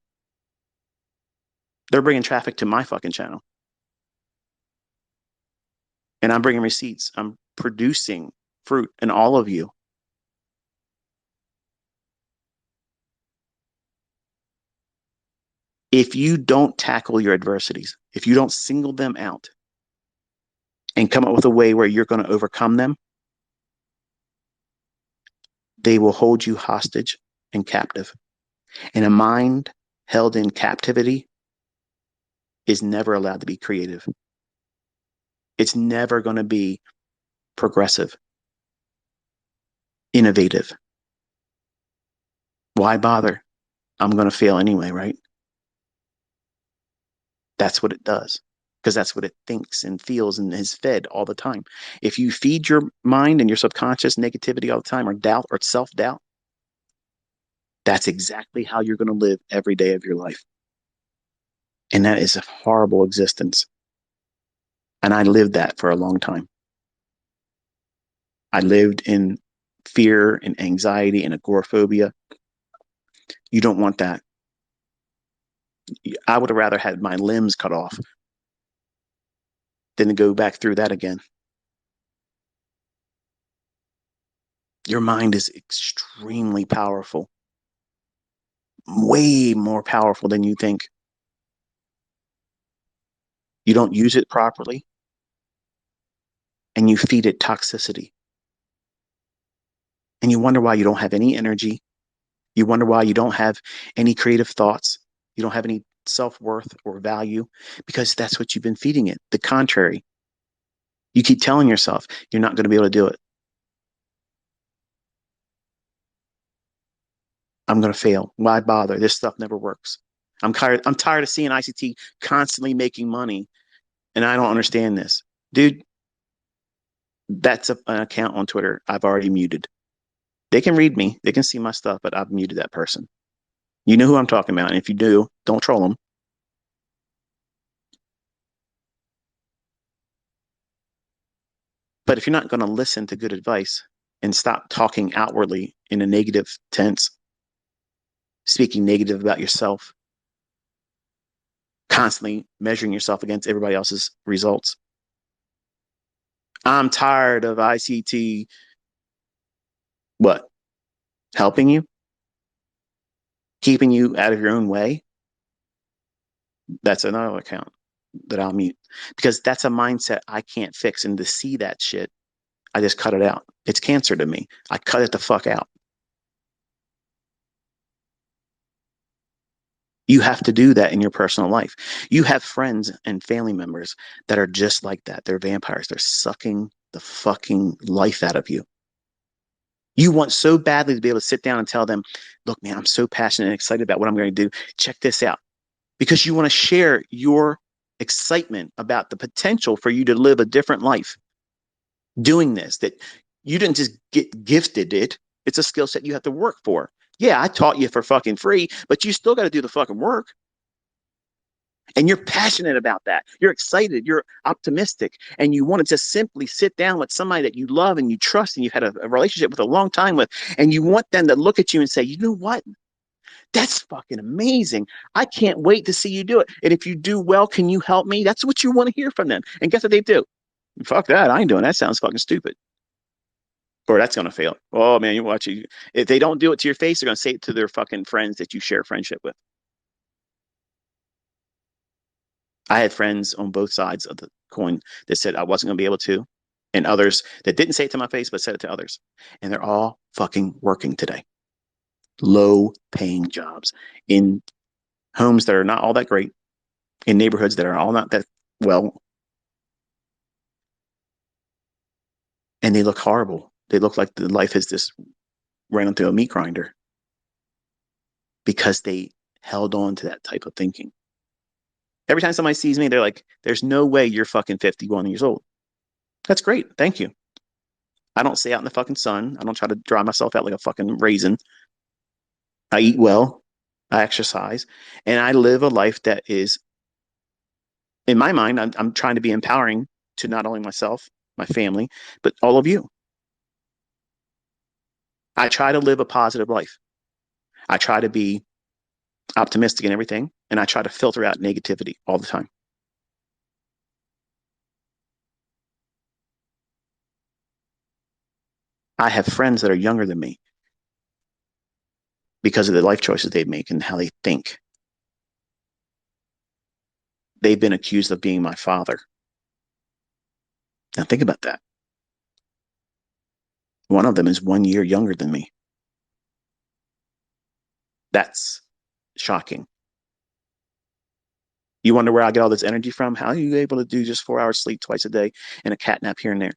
They're bringing traffic to my fucking channel. And I'm bringing receipts. I'm producing fruit in all of you. If you don't tackle your adversities, if you don't single them out and come up with a way where you're going to overcome them, they will hold you hostage and captive. And a mind held in captivity is never allowed to be creative. It's never going to be progressive, innovative. Why bother? I'm going to fail anyway, right? That's what it does because that's what it thinks and feels and is fed all the time. If you feed your mind and your subconscious negativity all the time or doubt or self doubt, that's exactly how you're going to live every day of your life. And that is a horrible existence. And I lived that for a long time. I lived in fear and anxiety and agoraphobia. You don't want that. I would have rather had my limbs cut off than to go back through that again. Your mind is extremely powerful, way more powerful than you think. You don't use it properly and you feed it toxicity. And you wonder why you don't have any energy. You wonder why you don't have any creative thoughts. You don't have any self-worth or value because that's what you've been feeding it. The contrary. You keep telling yourself you're not going to be able to do it. I'm going to fail. Why bother? This stuff never works. I'm tired of seeing ICT constantly making money and I don't understand this. Dude, That's an account on Twitter I've already muted. They can read me, they can see my stuff, but I've muted that person. You know who I'm talking about. And if you do, don't troll them. But if you're not going to listen to good advice and stop talking outwardly in a negative tense, speaking negative about yourself, constantly measuring yourself against everybody else's results. I'm tired of ICT. What? Helping you? Keeping you out of your own way? That's another account that I'll mute because that's a mindset I can't fix. And to see that shit, I just cut it out. It's cancer to me. I cut it the fuck out. You have to do that in your personal life. You have friends and family members that are just like that. They're vampires. They're sucking the fucking life out of you. You want so badly to be able to sit down and tell them, look, man, I'm so passionate and excited about what I'm going to do. Check this out. Because you want to share your excitement about the potential for you to live a different life doing this, that you didn't just get gifted it. It's a skill set you have to work for. Yeah, I taught you for fucking free, but you still got to do the fucking work. And you're passionate about that. You're excited. You're optimistic. And you want to just simply sit down with somebody that you love and you trust and you've had a relationship with a long time with. And you want them to look at you and say, you know what? That's fucking amazing. I can't wait to see you do it. And if you do well, can you help me? That's what you want to hear from them. And guess what they do? Fuck that. I ain't doing that. Sounds fucking stupid. Or that's going to fail. Oh, man, you watch it. If they don't do it to your face, they're going to say it to their fucking friends that you share friendship with. I had friends on both sides of the coin that said I wasn't going to be able to, and others that didn't say it to my face, but said it to others. And they're all fucking working today. Low paying jobs in homes that are not all that great, in neighborhoods that are all not that well. And they look horrible. They look like the life has just ran them through a meat grinder because they held on to that type of thinking. Every time somebody sees me, they're like, there's no way you're fucking 51 years old. That's great. Thank you. I don't stay out in the fucking sun. I don't try to dry myself out like a fucking raisin. I eat well. I exercise. And I live a life that is, in my mind, I'm trying to be empowering to not only myself, my family, but all of you. I try to live a positive life. I try to be optimistic in everything. And I try to filter out negativity all the time. I have friends that are younger than me because of the life choices they make and how they think. They've been accused of being my father. Now think about that. One of them is 1 year younger than me. That's shocking. You wonder where I get all this energy from? How are you able to do just 4 hours sleep twice a day and a cat nap here and there?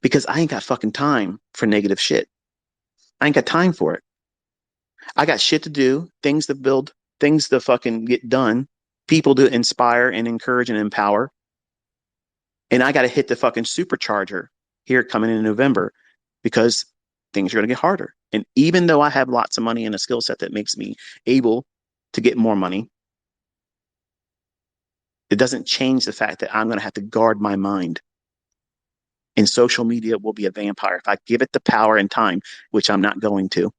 Because I ain't got fucking time for negative shit. I ain't got time for it. I got shit to do, things to build, things to fucking get done, people to inspire and encourage and empower. And I got to hit the fucking supercharger here coming in November because things are going to get harder. And even though I have lots of money and a skill set that makes me able to get more money, it doesn't change the fact that I'm going to have to guard my mind. And social media will be a vampire. If I give it the power and time, which I'm not going to,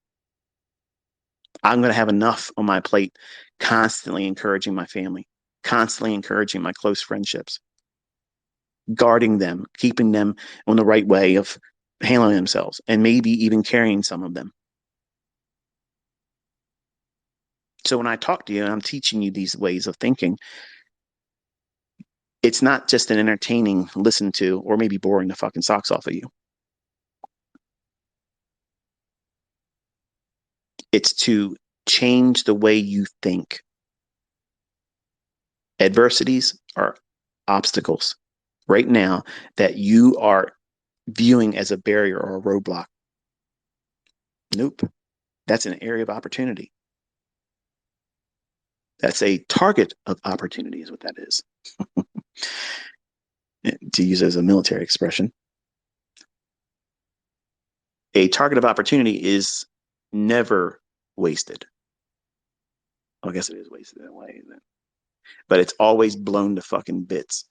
I'm going to have enough on my plate constantly encouraging my family, constantly encouraging my close friendships, guarding them, keeping them on the right way of handling themselves, and maybe even carrying some of them. So when I talk to you and I'm teaching you these ways of thinking, it's not just an entertaining listen to or maybe boring the fucking socks off of you. It's to change the way you think. Adversities are obstacles right now that you are viewing as a barrier or a roadblock. Nope. That's an area of opportunity. That's a target of opportunity, is what that is. To use as a military expression. A target of opportunity is never wasted. Well, I guess it is wasted in a way, isn't it? But it's always blown to fucking bits.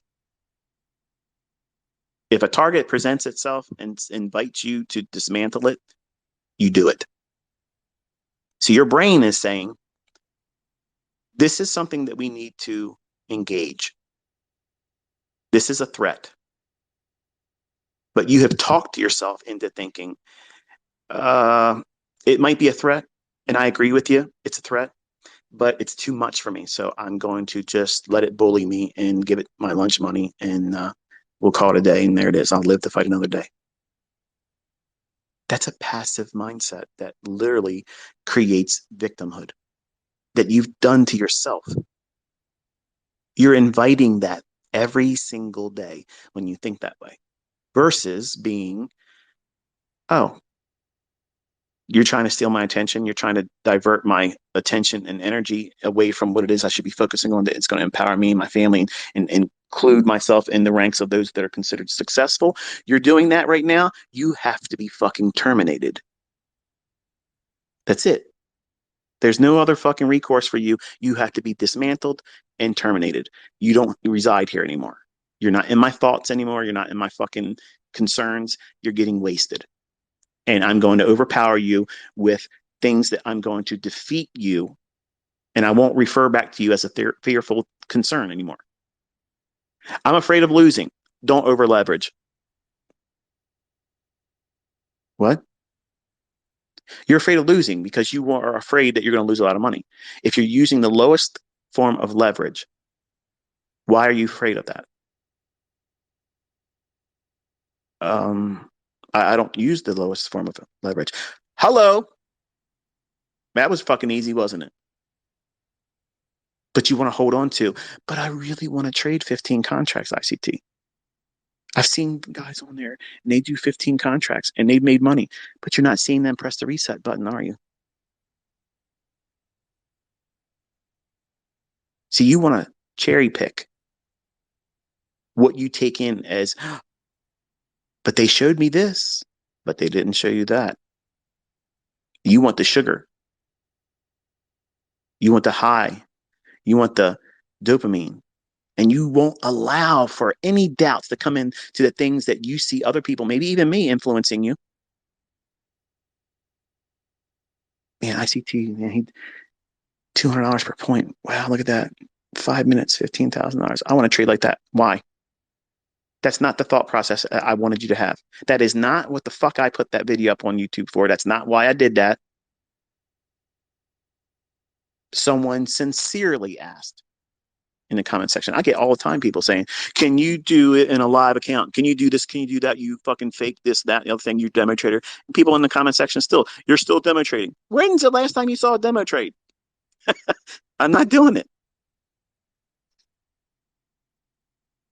If a target presents itself and invites you to dismantle it, you do it. So your brain is saying, this is something that we need to engage. This is a threat. But you have talked yourself into thinking, it might be a threat. And I agree with you. It's a threat, but it's too much for me. So I'm going to just let it bully me and give it my lunch money, and we'll call it a day. And there it is. I'll live to fight another day. That's a passive mindset that literally creates victimhood that you've done to yourself. You're inviting that every single day when you think that way, versus being, oh, you're trying to steal my attention. You're trying to divert my attention and energy away from what it is I should be focusing on, that it's going to empower me and my family, and include myself in the ranks of those that are considered successful. You're doing that right now. You have to be fucking terminated. That's it. There's no other fucking recourse for you. You have to be dismantled and terminated. You don't reside here anymore. You're not in my thoughts anymore. You're not in my fucking concerns. You're getting wasted. And I'm going to overpower you with things that I'm going to defeat you. And I won't refer back to you as a fearful concern anymore. I'm afraid of losing. Don't over leverage. What? You're afraid of losing because you are afraid that you're going to lose a lot of money. If you're using the lowest form of leverage, why are you afraid of that? I don't use the lowest form of leverage. Hello. That was fucking easy, wasn't it? But you want to hold on to, but I really want to trade 15 contracts ICT. I've seen guys on there and they do 15 contracts and they've made money, but you're not seeing them press the reset button, are you? See, you want to cherry pick what you take in as, but they showed me this, but they didn't show you that. You want the sugar. You want the high. You want the dopamine. And you won't allow for any doubts to come in to the things that you see other people, maybe even me, influencing you. Man, ICT, man, he $200 per point. Wow, look at that. 5 minutes, $15,000. I want to trade like that. Why? That's not the thought process I wanted you to have. That is not what the fuck I put that video up on YouTube for. That's not why I did that. Someone sincerely asked in the comment section. I get all the time people saying, can you do it in a live account? Can you do this? Can you do that? You fucking fake this, that, the other thing, you demo trader. And people in the comment section you're still demo trading. When's the last time you saw a demo trade? I'm not doing it.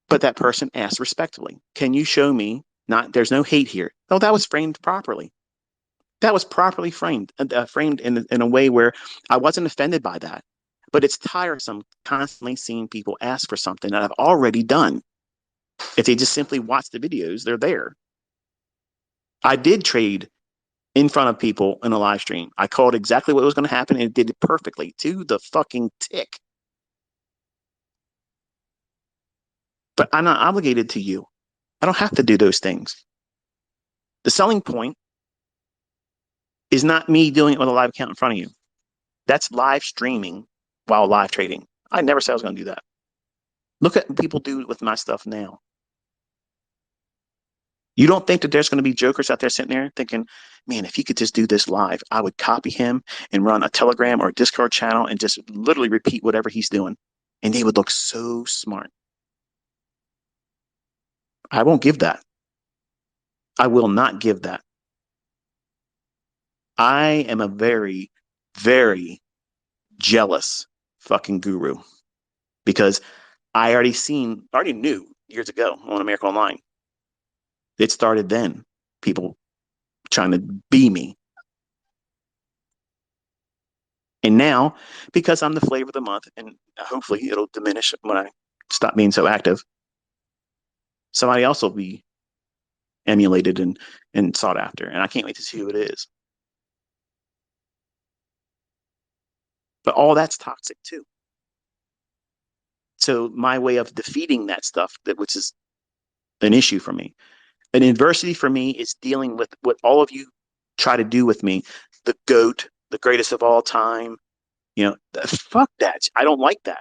But that person asked respectfully, can you show me, not, there's no hate here. No, that was framed properly. That was properly framed in a way where I wasn't offended by that. But it's tiresome constantly seeing people ask for something that I've already done. If they just simply watch the videos, they're there. I did trade in front of people in a live stream. I called exactly what was going to happen, and it did it perfectly to the fucking tick. But I'm not obligated to you. I don't have to do those things. The selling point is not me doing it with a live account in front of you. That's live streaming while live trading. I never said I was going to do that. Look at what people do with my stuff now. You don't think that there's going to be jokers out there sitting there thinking, man, if he could just do this live, I would copy him and run a Telegram or a Discord channel and just literally repeat whatever he's doing. And they would look so smart. I won't give that. I will not give that. I am a very, very jealous fucking guru because I already knew years ago on America Online. It started then. People trying to be me. And now, because I'm the flavor of the month, and hopefully it'll diminish when I stop being so active, somebody else will be emulated and sought after. And I can't wait to see who it is. But all that's toxic too. So my way of defeating that stuff, which is an issue for me, an adversity for me is dealing with what all of you try to do with me, the GOAT, the greatest of all time. Fuck that. I don't like that.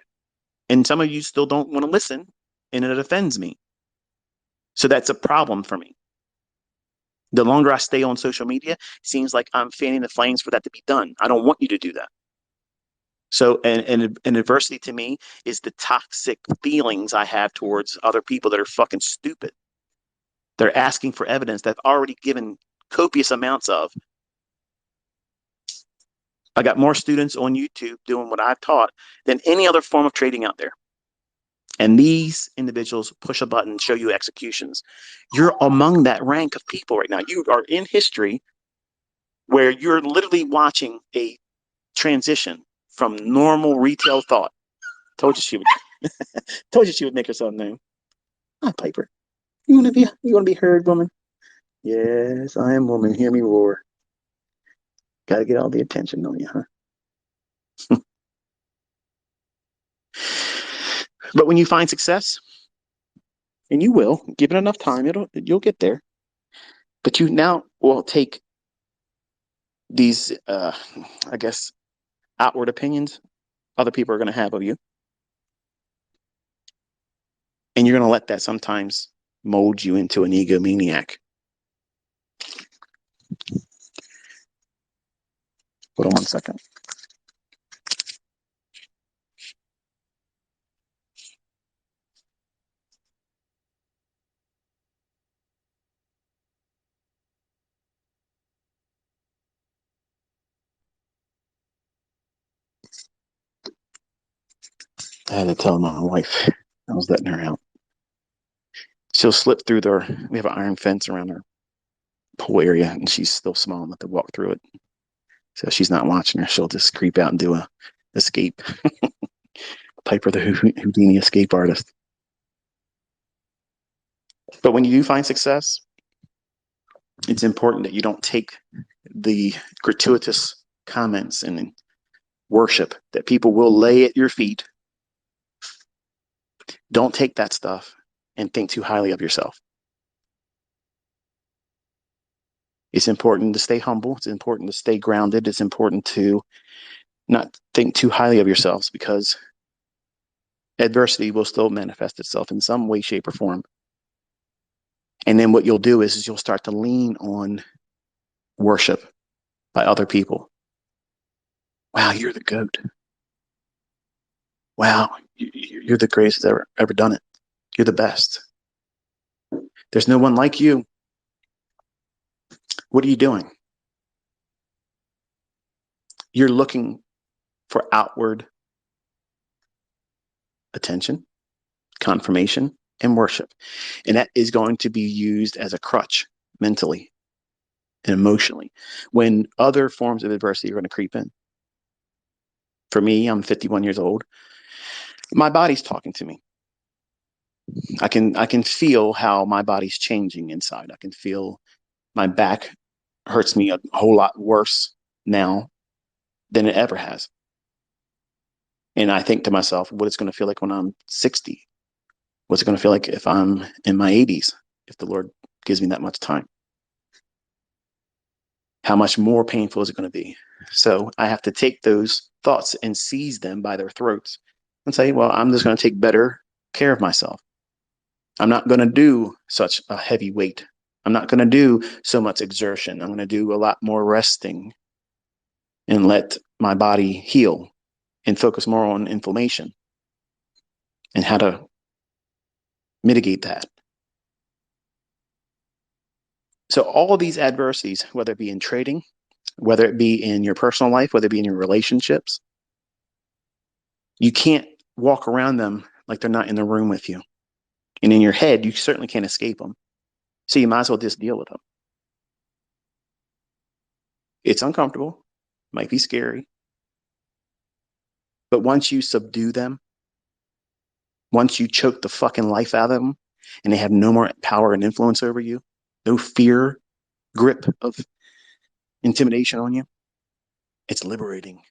And some of you still don't want to listen, and it offends me. So that's a problem for me. The longer I stay on social media, it seems like I'm fanning the flames for that to be done. I don't want you to do that. So, and adversity to me is the toxic feelings I have towards other people that are fucking stupid. They're asking for evidence that I've already given copious amounts of. I got more students on YouTube doing what I've taught than any other form of trading out there. And these individuals push a button, show you executions. You're among that rank of people right now. You are in history where you're literally watching a transition from normal retail thought. Told you she would make herself known. Hi, Piper. You wanna be heard, woman? Yes, I am woman. Hear me roar. Gotta get all the attention, don't you, huh? But when you find success, and you will, given enough time, you'll get there. But you now will take these, I guess, outward opinions other people are going to have of you, and you're going to let that sometimes mold you into an egomaniac. Hold on 1 second. I had to tell my wife I was letting her out. She'll slip through we have an iron fence around our pool area, and she's still small enough to walk through it. So she's not watching her. She'll just creep out and do a escape. Piper the Houdini escape artist. But when you do find success, it's important that you don't take the gratuitous comments and worship that people will lay at your feet. Don't take that stuff and think too highly of yourself. It's important to stay humble. It's important to stay grounded. It's important to not think too highly of yourselves, because adversity will still manifest itself in some way, shape, or form. And then what you'll do is you'll start to lean on worship by other people. Wow, you're the GOAT. Wow, you're the greatest that's ever done it. You're the best. There's no one like you. What are you doing? You're looking for outward attention, confirmation, and worship. And that is going to be used as a crutch mentally and emotionally when other forms of adversity are going to creep in. For me, I'm 51 years old. My body's talking to me. I can feel how my body's changing inside. I can feel my back hurts me a whole lot worse now than it ever has. And I think to myself, what it's going to feel like when I'm 60? What's it going to feel like if I'm in my 80s, if the Lord gives me that much time? How much more painful is it going to be? So I have to take those thoughts and seize them by their throats and say, well, I'm just going to take better care of myself. I'm not going to do such a heavy weight. I'm not going to do so much exertion. I'm going to do a lot more resting and let my body heal and focus more on inflammation and how to mitigate that. So all of these adversities, whether it be in trading, whether it be in your personal life, whether it be in your relationships, you can't walk around them like they're not in the room with you. And in your head, you certainly can't escape them. So you might as well just deal with them. It's uncomfortable, might be scary. But once you subdue them, once you choke the fucking life out of them and they have no more power and influence over you, no fear grip of intimidation on you. It's liberating.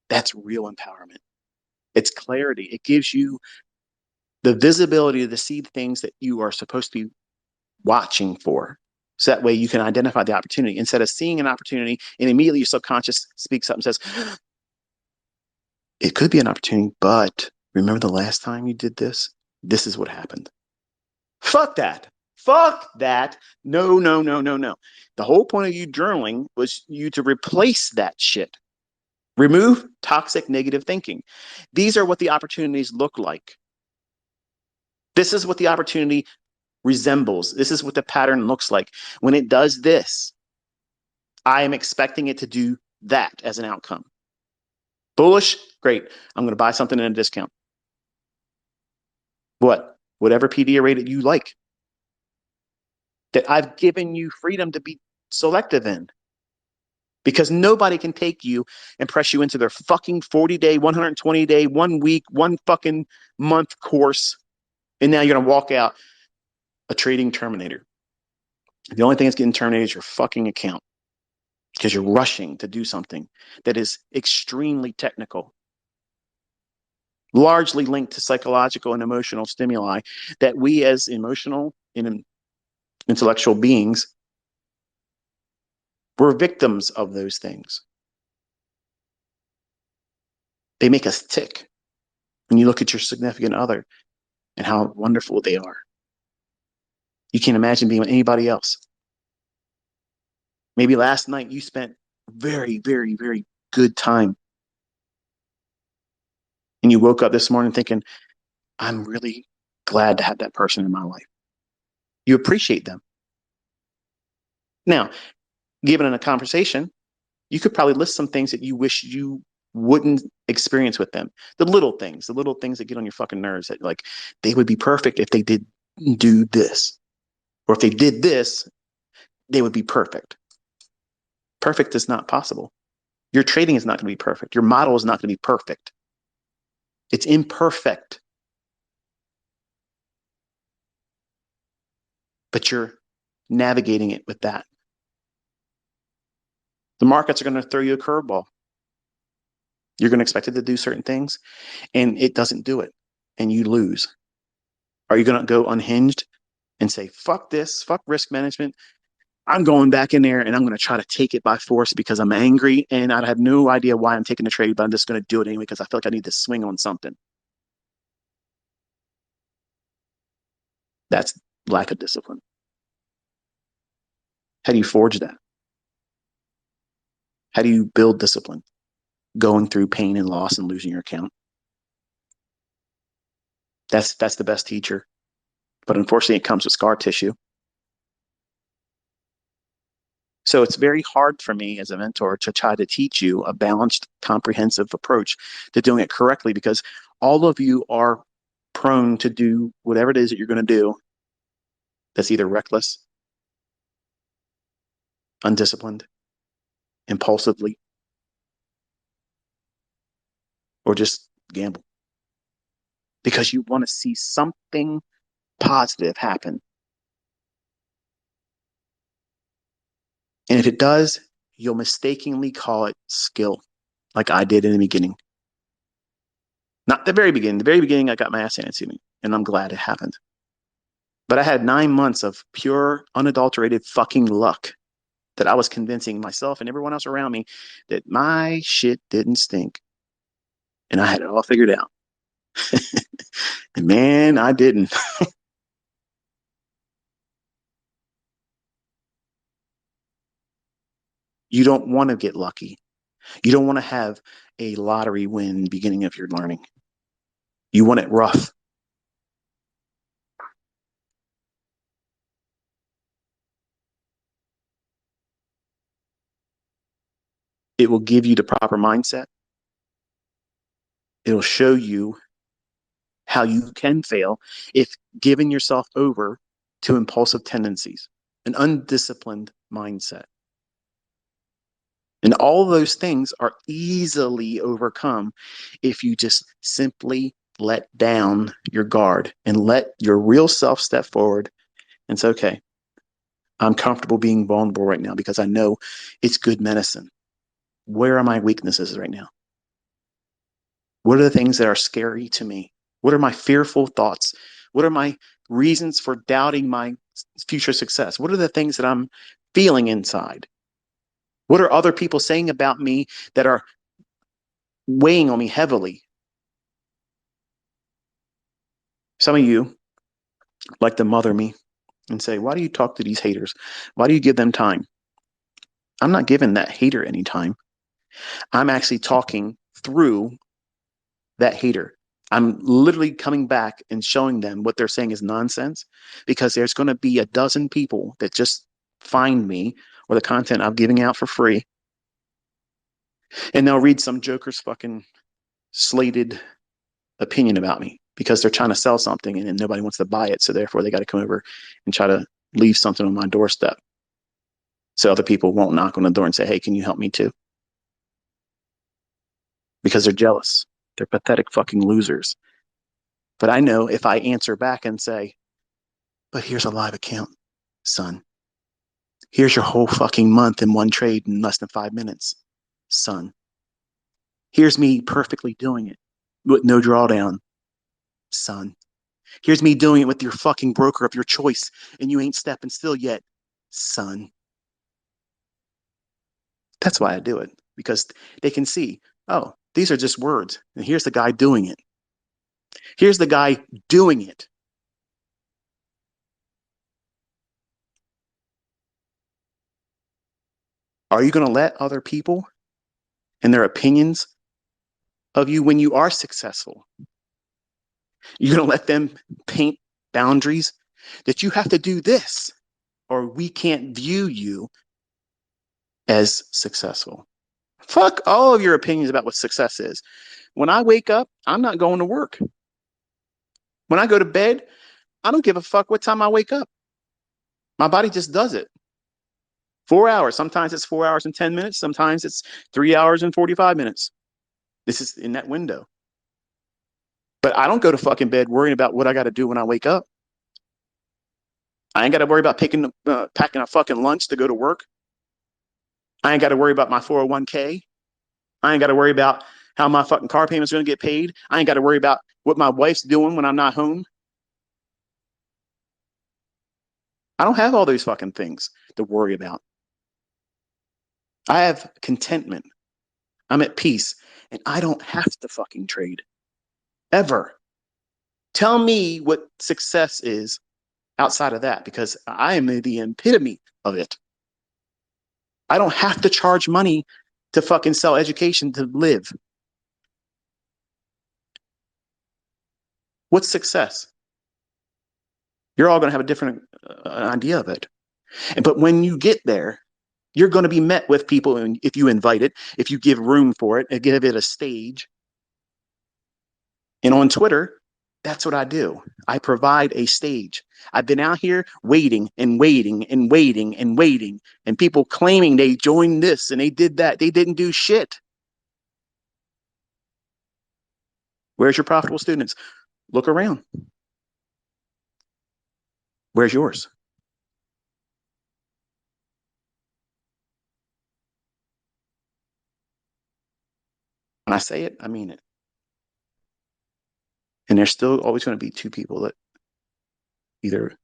That's real empowerment. It's clarity. It gives you the visibility to see the things that you are supposed to be watching for. So that way you can identify the opportunity instead of seeing an opportunity and immediately your subconscious speaks up and says, it could be an opportunity, but remember the last time you did this? This is what happened. Fuck that. Fuck that. No, no, no, no, no. The whole point of you journaling was you to replace that shit. Remove toxic negative thinking. These are what the opportunities look like. This is what the opportunity resembles. This is what the pattern looks like. When it does this, I am expecting it to do that as an outcome. Bullish, great. I'm going to buy something at a discount. What? Whatever PDA rate you like. That I've given you freedom to be selective in. Because nobody can take you and press you into their fucking 40-day, 120-day, 1 week, 1 fucking month course. And now you're going to walk out a trading terminator. The only thing that's getting terminated is your fucking account because you're rushing to do something that is extremely technical, largely linked to psychological and emotional stimuli that we as emotional and intellectual beings we're victims of those things. They make us tick. When you look at your significant other and how wonderful they are, you can't imagine being with anybody else. Maybe last night you spent very, very, very good time. And you woke up this morning thinking, I'm really glad to have that person in my life. You appreciate them. Now, given in a conversation, you could probably list some things that you wish you wouldn't experience with them. The little things that get on your fucking nerves that like they would be perfect if they did do this. Or if they did this, they would be perfect. Perfect is not possible. Your trading is not going to be perfect. Your model is not going to be perfect. It's imperfect. But you're navigating it with that. The markets are going to throw you a curveball. You're going to expect it to do certain things, and it doesn't do it, and you lose. Are you going to go unhinged and say, fuck this, fuck risk management? I'm going back in there and I'm going to try to take it by force because I'm angry and I have no idea why I'm taking the trade, but I'm just going to do it anyway because I feel like I need to swing on something. That's lack of discipline. How do you forge that? How do you build discipline? Going through pain and loss and losing your account. That's the best teacher. But unfortunately, it comes with scar tissue. So it's very hard for me as a mentor to try to teach you a balanced, comprehensive approach to doing it correctly because all of you are prone to do whatever it is that you're going to do that's either reckless, undisciplined, impulsively, or just gamble. Because you want to see something positive happen. And if it does, you'll mistakenly call it skill, like I did in the beginning. Not the very beginning. The very beginning, I got my ass handed to me, and I'm glad it happened. But I had 9 months of pure, unadulterated fucking luck that I was convincing myself and everyone else around me that my shit didn't stink. And I had it all figured out. And man, I didn't. You don't want to get lucky. You don't want to have a lottery win beginning of your learning. You want it rough. It will give you the proper mindset. It'll show you how you can fail if giving yourself over to impulsive tendencies, an undisciplined mindset. And all those things are easily overcome if you just simply let down your guard and let your real self step forward and say, okay, I'm comfortable being vulnerable right now because I know it's good medicine. Where are my weaknesses right now? What are the things that are scary to me? What are my fearful thoughts? What are my reasons for doubting my future success? What are the things that I'm feeling inside? What are other people saying about me that are weighing on me heavily? Some of you like to mother me and say, why do you talk to these haters? Why do you give them time? I'm not giving that hater any time. I'm actually talking through that hater. I'm literally coming back and showing them what they're saying is nonsense because there's going to be a dozen people that just find me or the content I'm giving out for free. And they'll read some joker's fucking slated opinion about me because they're trying to sell something and nobody wants to buy it. So therefore they got to come over and try to leave something on my doorstep. So other people won't knock on the door and say, hey, can you help me too? Because they're jealous. They're pathetic fucking losers. But I know if I answer back and say, but here's a live account, son. Here's your whole fucking month in one trade in less than 5 minutes, son. Here's me perfectly doing it with no drawdown, son. Here's me doing it with your fucking broker of your choice and you ain't stepping still yet, son. That's why I do it because they can see, oh, these are just words. And here's the guy doing it. Here's the guy doing it. Are you going to let other people and their opinions of you when you are successful? You're going to let them paint boundaries that you have to do this or we can't view you as successful. Fuck all of your opinions about what success is. When I wake up, I'm not going to work. When I go to bed, I don't give a fuck what time I wake up. My body just does it. 4 hours. Sometimes it's 4 hours and 10 minutes. Sometimes it's 3 hours and 45 minutes. This is in that window. But I don't go to fucking bed worrying about what I got to do when I wake up. I ain't got to worry about packing a fucking lunch to go to work. I ain't got to worry about my 401k. I ain't got to worry about how my fucking car payment's going to get paid. I ain't got to worry about what my wife's doing when I'm not home. I don't have all those fucking things to worry about. I have contentment. I'm at peace and I don't have to fucking trade ever. Tell me what success is outside of that because I am the epitome of it. I don't have to charge money to fucking sell education to live. What's success? You're all going to have a different idea of it. But when you get there, you're going to be met with people, and if you invite it, if you give room for it, and give it a stage. And on Twitter, that's what I do. I provide a stage. I've been out here waiting and waiting and waiting and waiting, and people claiming they joined this and they did that. They didn't do shit. Where's your profitable students? Look around. Where's yours? When I say it, I mean it. And there's still always going to be two people that either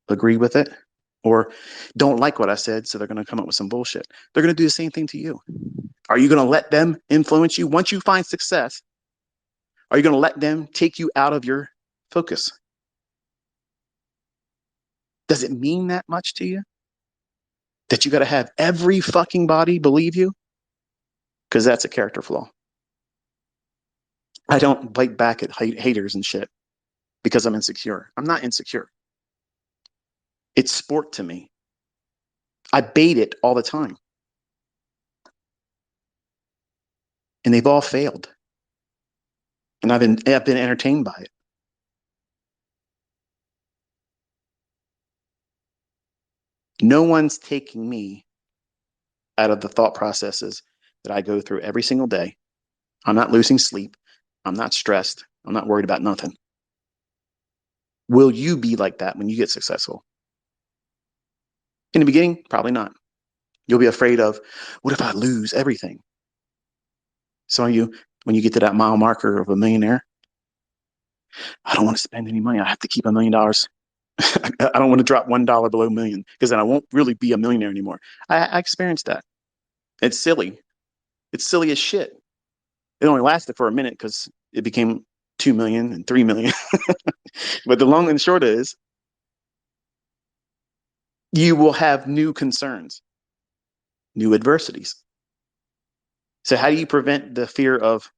agree with it or don't like what I said, so they're going to come up with some bullshit. They're going to do the same thing to you. Are you going to let them influence you? Once you find success, are you going to let them take you out of your focus? Does it mean that much to you? That you got to have every fucking body believe you? Because that's a character flaw. I don't bite back at haters and shit because I'm insecure. I'm not insecure. It's sport to me. I bait it all the time. And they've all failed. And I've been entertained by it. No one's taking me out of the thought processes that I go through every single day. I'm not losing sleep. I'm not stressed. I'm not worried about nothing. Will you be like that when you get successful? In the beginning, probably not. You'll be afraid of, what if I lose everything? Some of you, when you get to that mile marker of a millionaire, I don't want to spend any money. I have to keep $1 million. I don't want to drop $1 below a million because then I won't really be a millionaire anymore. I experienced that. It's silly. It's silly as shit. It only lasted for a minute because it became 2 million and 3 million. But the long and short is you will have new concerns, new adversities. So how do you prevent the fear of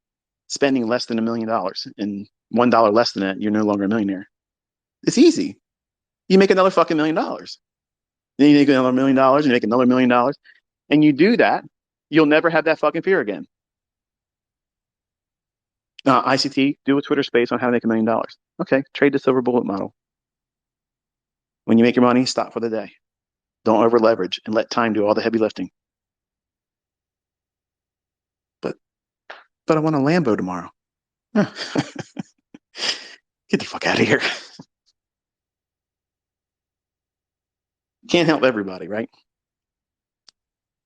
spending less than $1 million and $1 less than that? You're no longer a millionaire. It's easy. You make another fucking $1 million. Then you make another $1 million, you make another $1 million, and you do that, you'll never have that fucking fear again. ICT, do a Twitter space on how to make $1 million. Okay, trade the silver bullet model. When you make your money, stop for the day. Don't over leverage and let time do all the heavy lifting. But I want a Lambo tomorrow. Get the fuck out of here. Can't help everybody, right?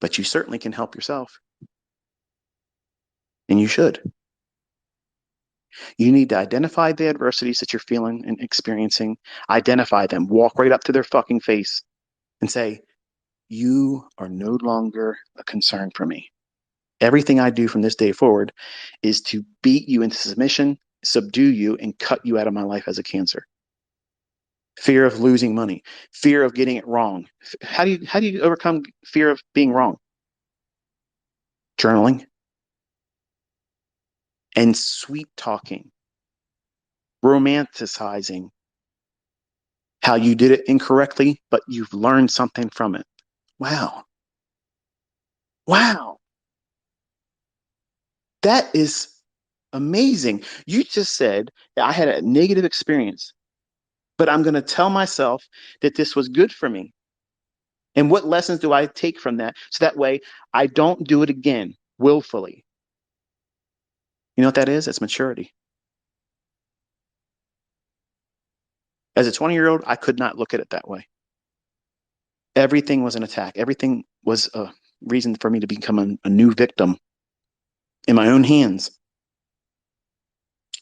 But you certainly can help yourself. And you should. You need to identify the adversities that you're feeling and experiencing, identify them, walk right up to their fucking face and say, you are no longer a concern for me. Everything I do from this day forward is to beat you into submission, subdue you, and cut you out of my life as a cancer. Fear of losing money, fear of getting it wrong. How do you overcome fear of being wrong? Journaling and sweet talking, romanticizing how you did it incorrectly, but you've learned something from it. Wow. Wow. That is amazing. You just said that I had a negative experience, but I'm going to tell myself that this was good for me. And what lessons do I take from that? So that way I don't do it again willfully. You know what that is? It's maturity. As a 20-year-old, I could not look at it that way. Everything was an attack. Everything was a reason for me to become a new victim in my own hands.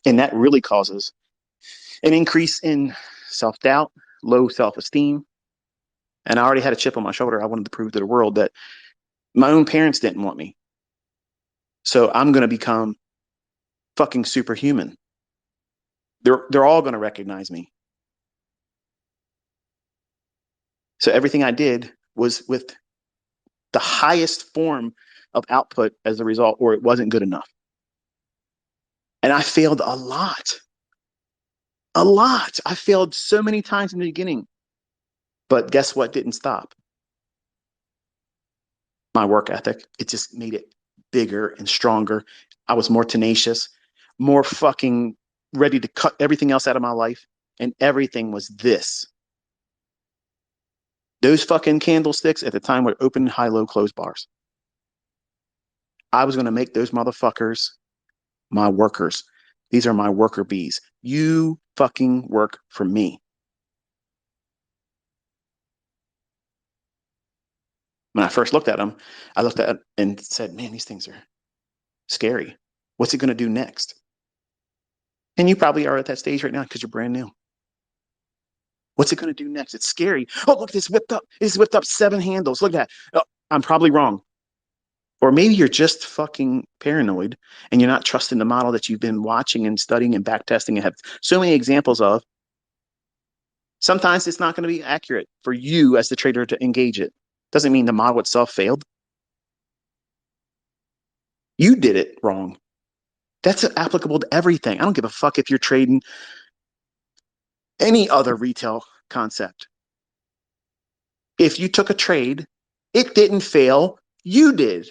And that really causes an increase in self-doubt, low self-esteem. And I already had a chip on my shoulder. I wanted to prove to the world that my own parents didn't want me. So I'm going to become fucking superhuman. They're all going to recognize me. So everything I did was with the highest form of output as a result, or it wasn't good enough. And I failed a lot. A lot. I failed so many times in the beginning. But guess what didn't stop? My work ethic. It just made it bigger and stronger. I was more tenacious, more fucking ready to cut everything else out of my life. And everything was this. Those fucking candlesticks at the time were open, high, low, closed bars. I was going to make those motherfuckers my workers. These are my worker bees. You fucking work for me. When I first looked at them, I looked at it and said, man, these things are scary. What's it going to do next? And you probably are at that stage right now because you're brand new. What's it going to do next? It's scary. Oh, look, it's whipped up. It's whipped up 7 handles. Look at that. Oh, I'm probably wrong. Or maybe you're just fucking paranoid and you're not trusting the model that you've been watching and studying and backtesting and have so many examples of. Sometimes it's not going to be accurate for you as the trader to engage it. Doesn't mean the model itself failed. You did it wrong. That's applicable to everything. I don't give a fuck if you're trading any other retail concept. If you took a trade, it didn't fail, you did.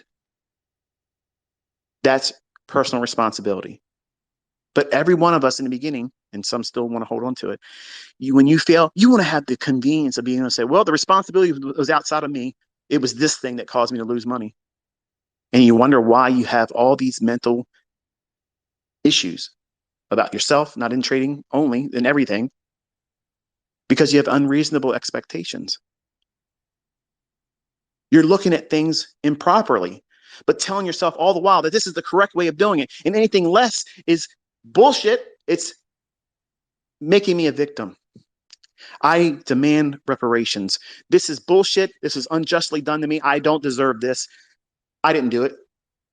That's personal responsibility. But every one of us in the beginning, and some still want to hold on to it, when you fail, you want to have the convenience of being able to say, well, the responsibility was outside of me. It was this thing that caused me to lose money. And you wonder why you have all these mental issues about yourself, not in trading only, in everything, because you have unreasonable expectations. You're looking at things improperly, but telling yourself all the while that this is the correct way of doing it. And anything less is bullshit. It's making me a victim. I demand reparations. This is bullshit. This is unjustly done to me. I don't deserve this. I didn't do it.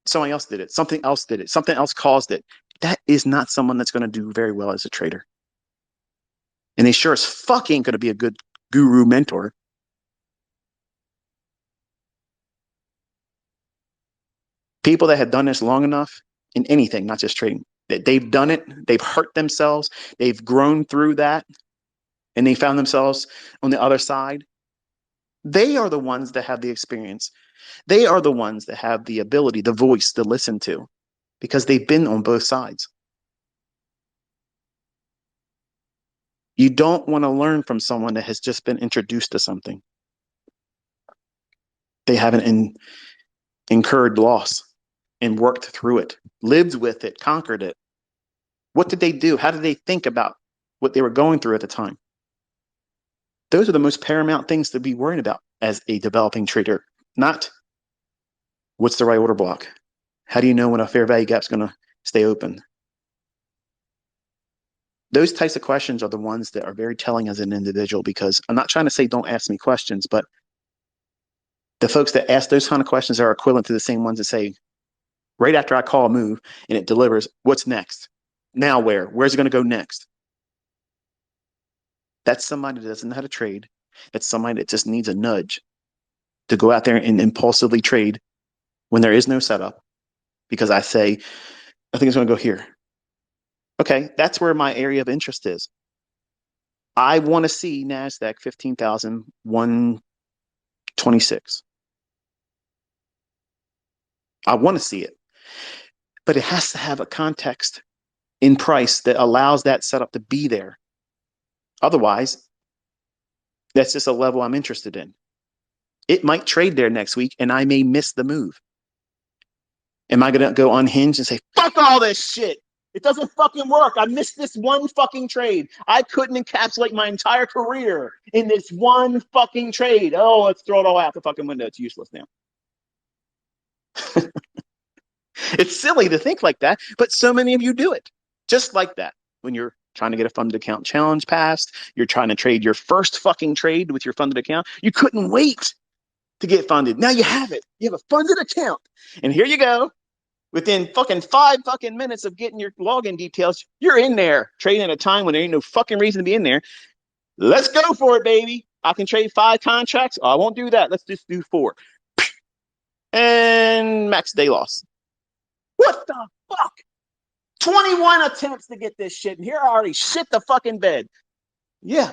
Somebody else did it. Something else did it. Something else caused it. That is not someone that's going to do very well as a trader. And they sure as fuck ain't going to be a good guru mentor. People that have done this long enough in anything, not just trading, that they've done it, they've hurt themselves, they've grown through that, and they found themselves on the other side. They are the ones that have the experience. They are the ones that have the ability, the voice to listen to, because they've been on both sides. You don't want to learn from someone that has just been introduced to something. They haven't incurred loss and worked through it, lived with it, conquered it. What did they do? How did they think about what they were going through at the time? Those are the most paramount things to be worrying about as a developing trader, not what's the right order block. How do you know when a fair value gap is going to stay open? Those types of questions are the ones that are very telling as an individual, because I'm not trying to say don't ask me questions, but the folks that ask those kind of questions are equivalent to the same ones that say, right after I call a move and it delivers, what's next? Now where? Where's it going to go next? That's somebody that doesn't know how to trade. That's somebody that just needs a nudge to go out there and impulsively trade when there is no setup. Because I say, I think it's going to go here. Okay, that's where my area of interest is. I want to see NASDAQ 15,126. I want to see it. But it has to have a context in price that allows that setup to be there. Otherwise, that's just a level I'm interested in. It might trade there next week and I may miss the move. Am I going to go unhinged and say, fuck all this shit? It doesn't fucking work. I missed this one fucking trade. I couldn't encapsulate my entire career in this one fucking trade. Oh, let's throw it all out the fucking window. It's useless now. It's silly to think like that, but so many of you do it just like that. When you're trying to get a funded account challenge passed, you're trying to trade your first fucking trade with your funded account. You couldn't wait to get funded. Now you have it. You have a funded account. And here you go. Within fucking 5 fucking minutes of getting your login details, you're in there trading at a time when there ain't no fucking reason to be in there. Let's go for it, baby. I can trade 5 contracts. Oh, I won't do that. Let's just do 4. And max day loss. What the fuck? 21 attempts to get this shit, and here I already shit the fucking bed. Yeah,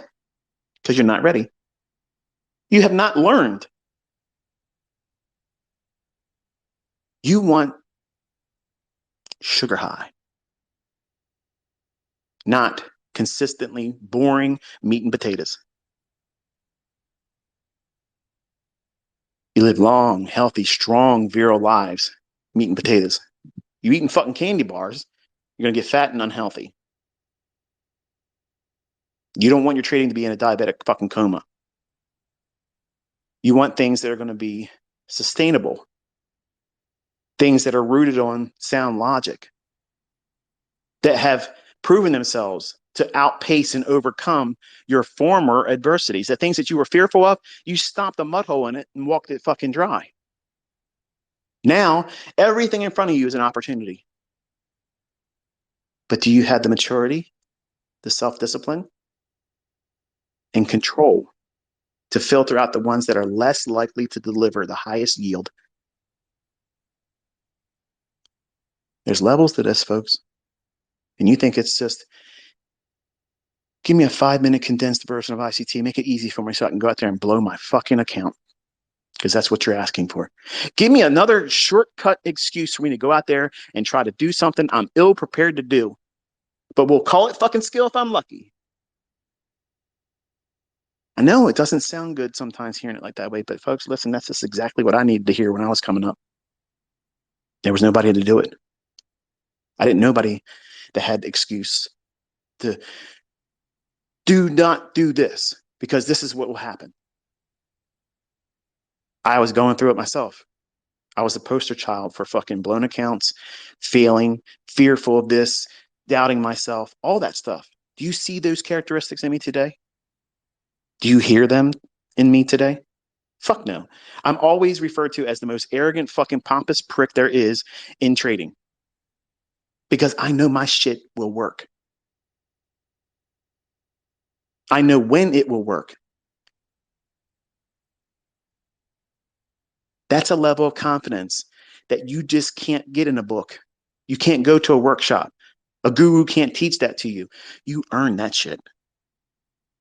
because you're not ready. You have not learned. You want sugar high, not consistently boring meat and potatoes. You live long, healthy, strong, virile lives, meat and potatoes. You eating fucking candy bars, you're going to get fat and unhealthy. You don't want your trading to be in a diabetic fucking coma. You want things that are going to be sustainable, things that are rooted on sound logic, that have proven themselves to outpace and overcome your former adversities. The things that you were fearful of, you stopped a mud hole in it and walked it fucking dry. Now, everything in front of you is an opportunity. But do you have the maturity, the self-discipline, and control to filter out the ones that are less likely to deliver the highest yield? There's levels to this, folks. And you think it's just, give me a 5-minute condensed version of ICT, make it easy for me so I can go out there and blow my fucking account. Because that's what you're asking for. Give me another shortcut excuse for me to go out there and try to do something I'm ill prepared to do. But we'll call it fucking skill if I'm lucky. I know it doesn't sound good sometimes hearing it like that way, but folks, listen, that's just exactly what I needed to hear when I was coming up. There was nobody to do it. I didn't know nobody that had the excuse to do not do this because this is what will happen. I was going through it myself. I was the poster child for fucking blown accounts, failing, fearful of this, doubting myself, all that stuff. Do you see those characteristics in me today? Do you hear them in me today? Fuck no. I'm always referred to as the most arrogant fucking pompous prick there is in trading because I know my shit will work. I know when it will work. That's a level of confidence that you just can't get in a book. You can't go to a workshop. A guru can't teach that to you. You earn that shit.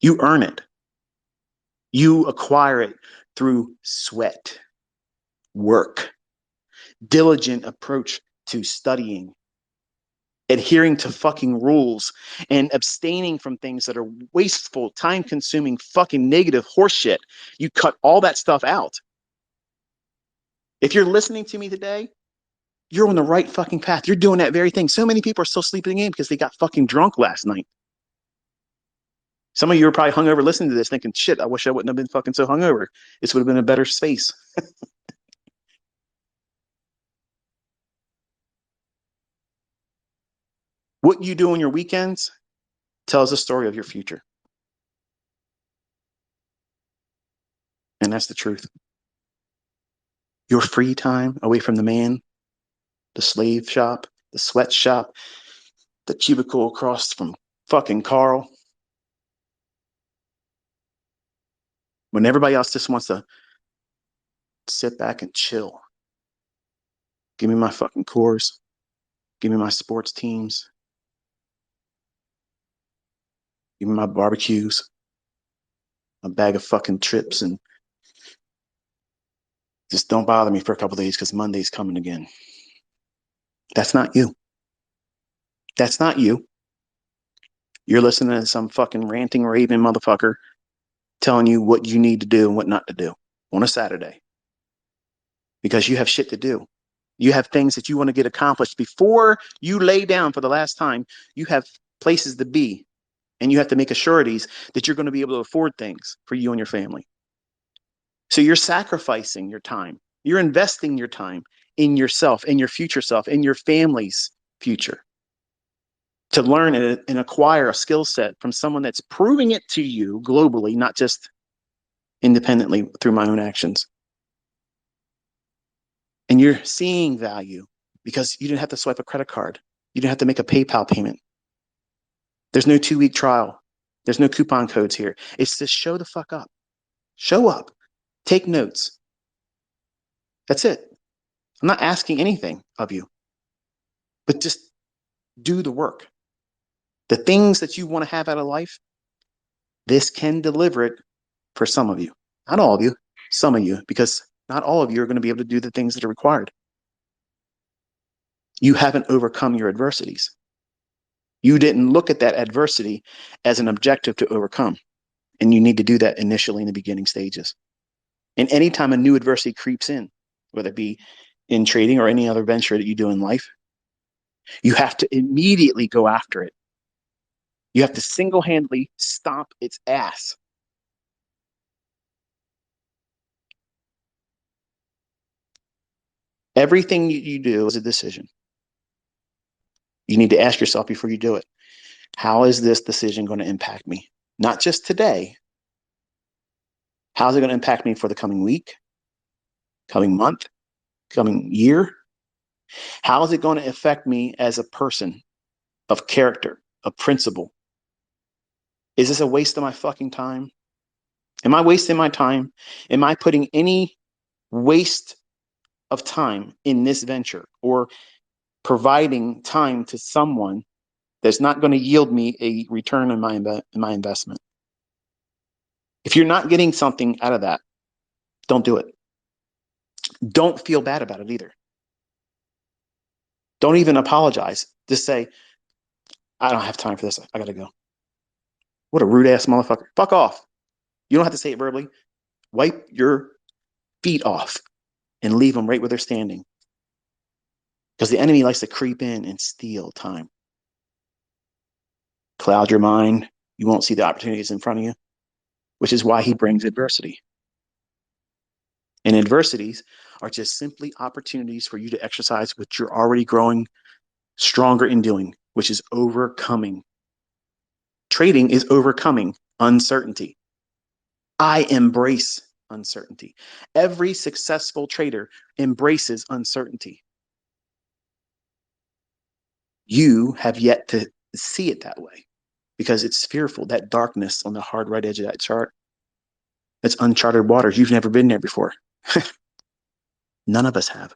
You earn it. You acquire it through sweat, work, diligent approach to studying, adhering to fucking rules, and abstaining from things that are wasteful, time consuming, fucking negative horseshit. You cut all that stuff out. If you're listening to me today, you're on the right fucking path. You're doing that very thing. So many people are still sleeping in because they got fucking drunk last night. Some of you are probably hungover listening to this thinking, shit, I wish I wouldn't have been fucking so hungover. This would have been a better space. What you do on your weekends tells a story of your future. And that's the truth. Your free time away from the man, the slave shop, the sweatshop, the cubicle across from fucking Carl. When everybody else just wants to sit back and chill. Give me my fucking cores. Give me my sports teams. Give me my barbecues. A bag of fucking trips, and just don't bother me for a couple of days because Monday's coming again. That's not you. That's not you. You're listening to some fucking ranting, raving motherfucker telling you what you need to do and what not to do on a Saturday because you have shit to do. You have things that you want to get accomplished before you lay down for the last time. You have places to be, and you have to make assurities that you're going to be able to afford things for you and your family. So you're sacrificing your time. You're investing your time in yourself, in your future self, in your family's future to learn and acquire a skill set from someone that's proving it to you globally, not just independently through my own actions. And you're seeing value because you didn't have to swipe a credit card. You didn't have to make a PayPal payment. There's no 2-week trial. There's no coupon codes here. It's just show the fuck up. Show up. Take notes. That's it. I'm not asking anything of you, but just do the work. The things that you want to have out of life, this can deliver it for some of you. Not all of you, some of you, because not all of you are going to be able to do the things that are required. You haven't overcome your adversities. You didn't look at that adversity as an objective to overcome. And you need to do that initially in the beginning stages. And anytime a new adversity creeps in, whether it be in trading or any other venture that you do in life, you have to immediately go after it. You have to single-handedly stomp its ass. Everything you do is a decision. You need to ask yourself before you do it, how is this decision going to impact me? Not just today. How is it going to impact me for the coming week, coming month, coming year? How is it going to affect me as a person of character, of principle? Is this a waste of my fucking time? Am I wasting my time? Am I putting any waste of time in this venture or providing time to someone that's not going to yield me a return on my investment? If you're not getting something out of that, don't do it. Don't feel bad about it either. Don't even apologize. Just say, I don't have time for this. I got to go. What a rude ass motherfucker. Fuck off. You don't have to say it verbally. Wipe your feet off and leave them right where they're standing. Because the enemy likes to creep in and steal time. Cloud your mind. You won't see the opportunities in front of you, which is why he brings adversity. And adversities are just simply opportunities for you to exercise what you're already growing stronger in doing, which is overcoming. Trading is overcoming uncertainty. I embrace uncertainty. Every successful trader embraces uncertainty. You have yet to see it that way because it's fearful. That darkness on the hard right edge of that chart, that's uncharted waters. You've never been there before. None of us have.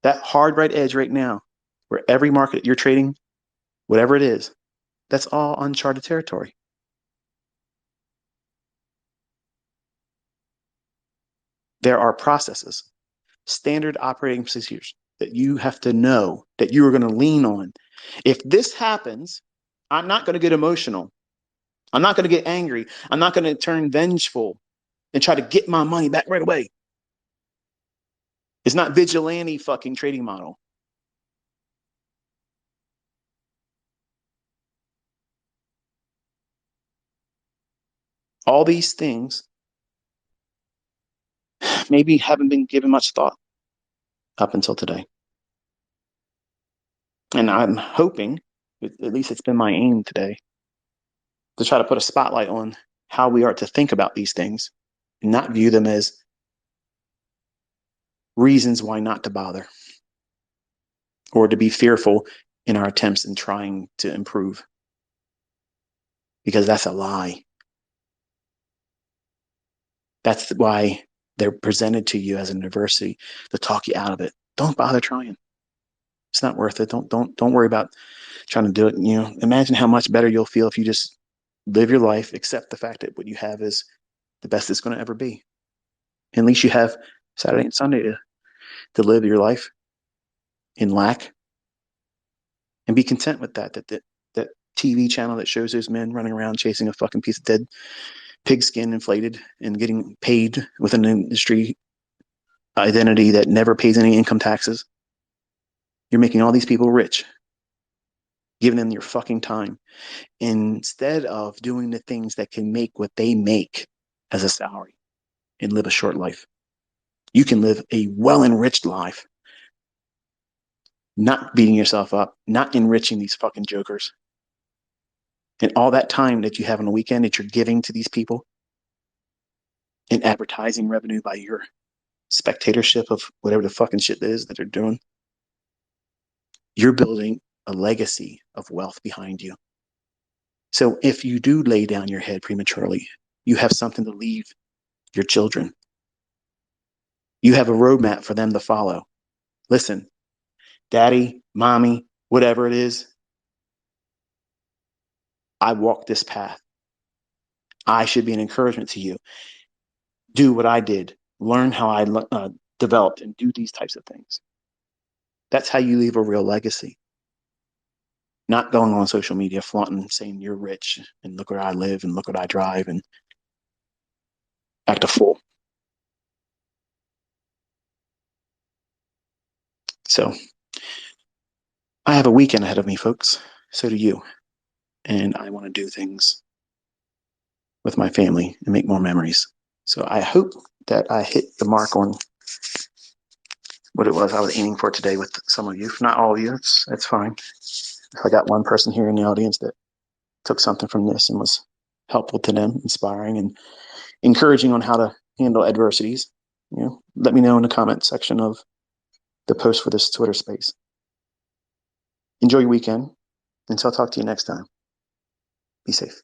That hard right edge right now, where every market you're trading, whatever it is, that's all uncharted territory. There are processes, standard operating procedures that you have to know that you are going to lean on. If this happens, I'm not going to get emotional. I'm not going to get angry. I'm not going to turn vengeful and try to get my money back right away. It's not vigilante fucking trading model. All these things maybe haven't been given much thought up until today. And I'm hoping, at least it's been my aim today, to try to put a spotlight on how we are to think about these things and not view them as reasons why not to bother or to be fearful in our attempts in trying to improve. Because that's a lie. That's why they're presented to you as an adversity to talk you out of it. Don't bother trying. It's not worth it. Don't worry about trying to do it. You know, imagine how much better you'll feel if you just live your life, accept the fact that what you have is the best it's going to ever be. At least you have Saturday and Sunday to live your life in lack and be content with that. That TV channel that shows those men running around chasing a fucking piece of dead pigskin inflated and getting paid with an industry identity that never pays any income taxes. You're making all these people rich, giving them your fucking time instead of doing the things that can make what they make as a salary and live a short life. You can live a well-enriched life, not beating yourself up, not enriching these fucking jokers. And all that time that you have on the weekend that you're giving to these people in advertising revenue by your spectatorship of whatever the fucking shit is that they're doing, you're building a legacy of wealth behind you. So if you do lay down your head prematurely, you have something to leave your children. You have a roadmap for them to follow. Listen, daddy, mommy, whatever it is, I walked this path. I should be an encouragement to you. Do what I did. Learn how I developed and do these types of things. That's how you leave a real legacy. Not going on social media flaunting, saying you're rich and look where I live and look what I drive and act a fool. So I have a weekend ahead of me, folks. So do you. And I want to do things with my family and make more memories. So I hope that I hit the mark on what it was I was aiming for today with some of you. If not all of you, that's fine. If I got one person here in the audience that took something from this and was helpful to them, inspiring and encouraging on how to handle adversities, you know, let me know in the comment section of the post for this Twitter space. Enjoy your weekend. Until I'll talk to you next time. Be safe.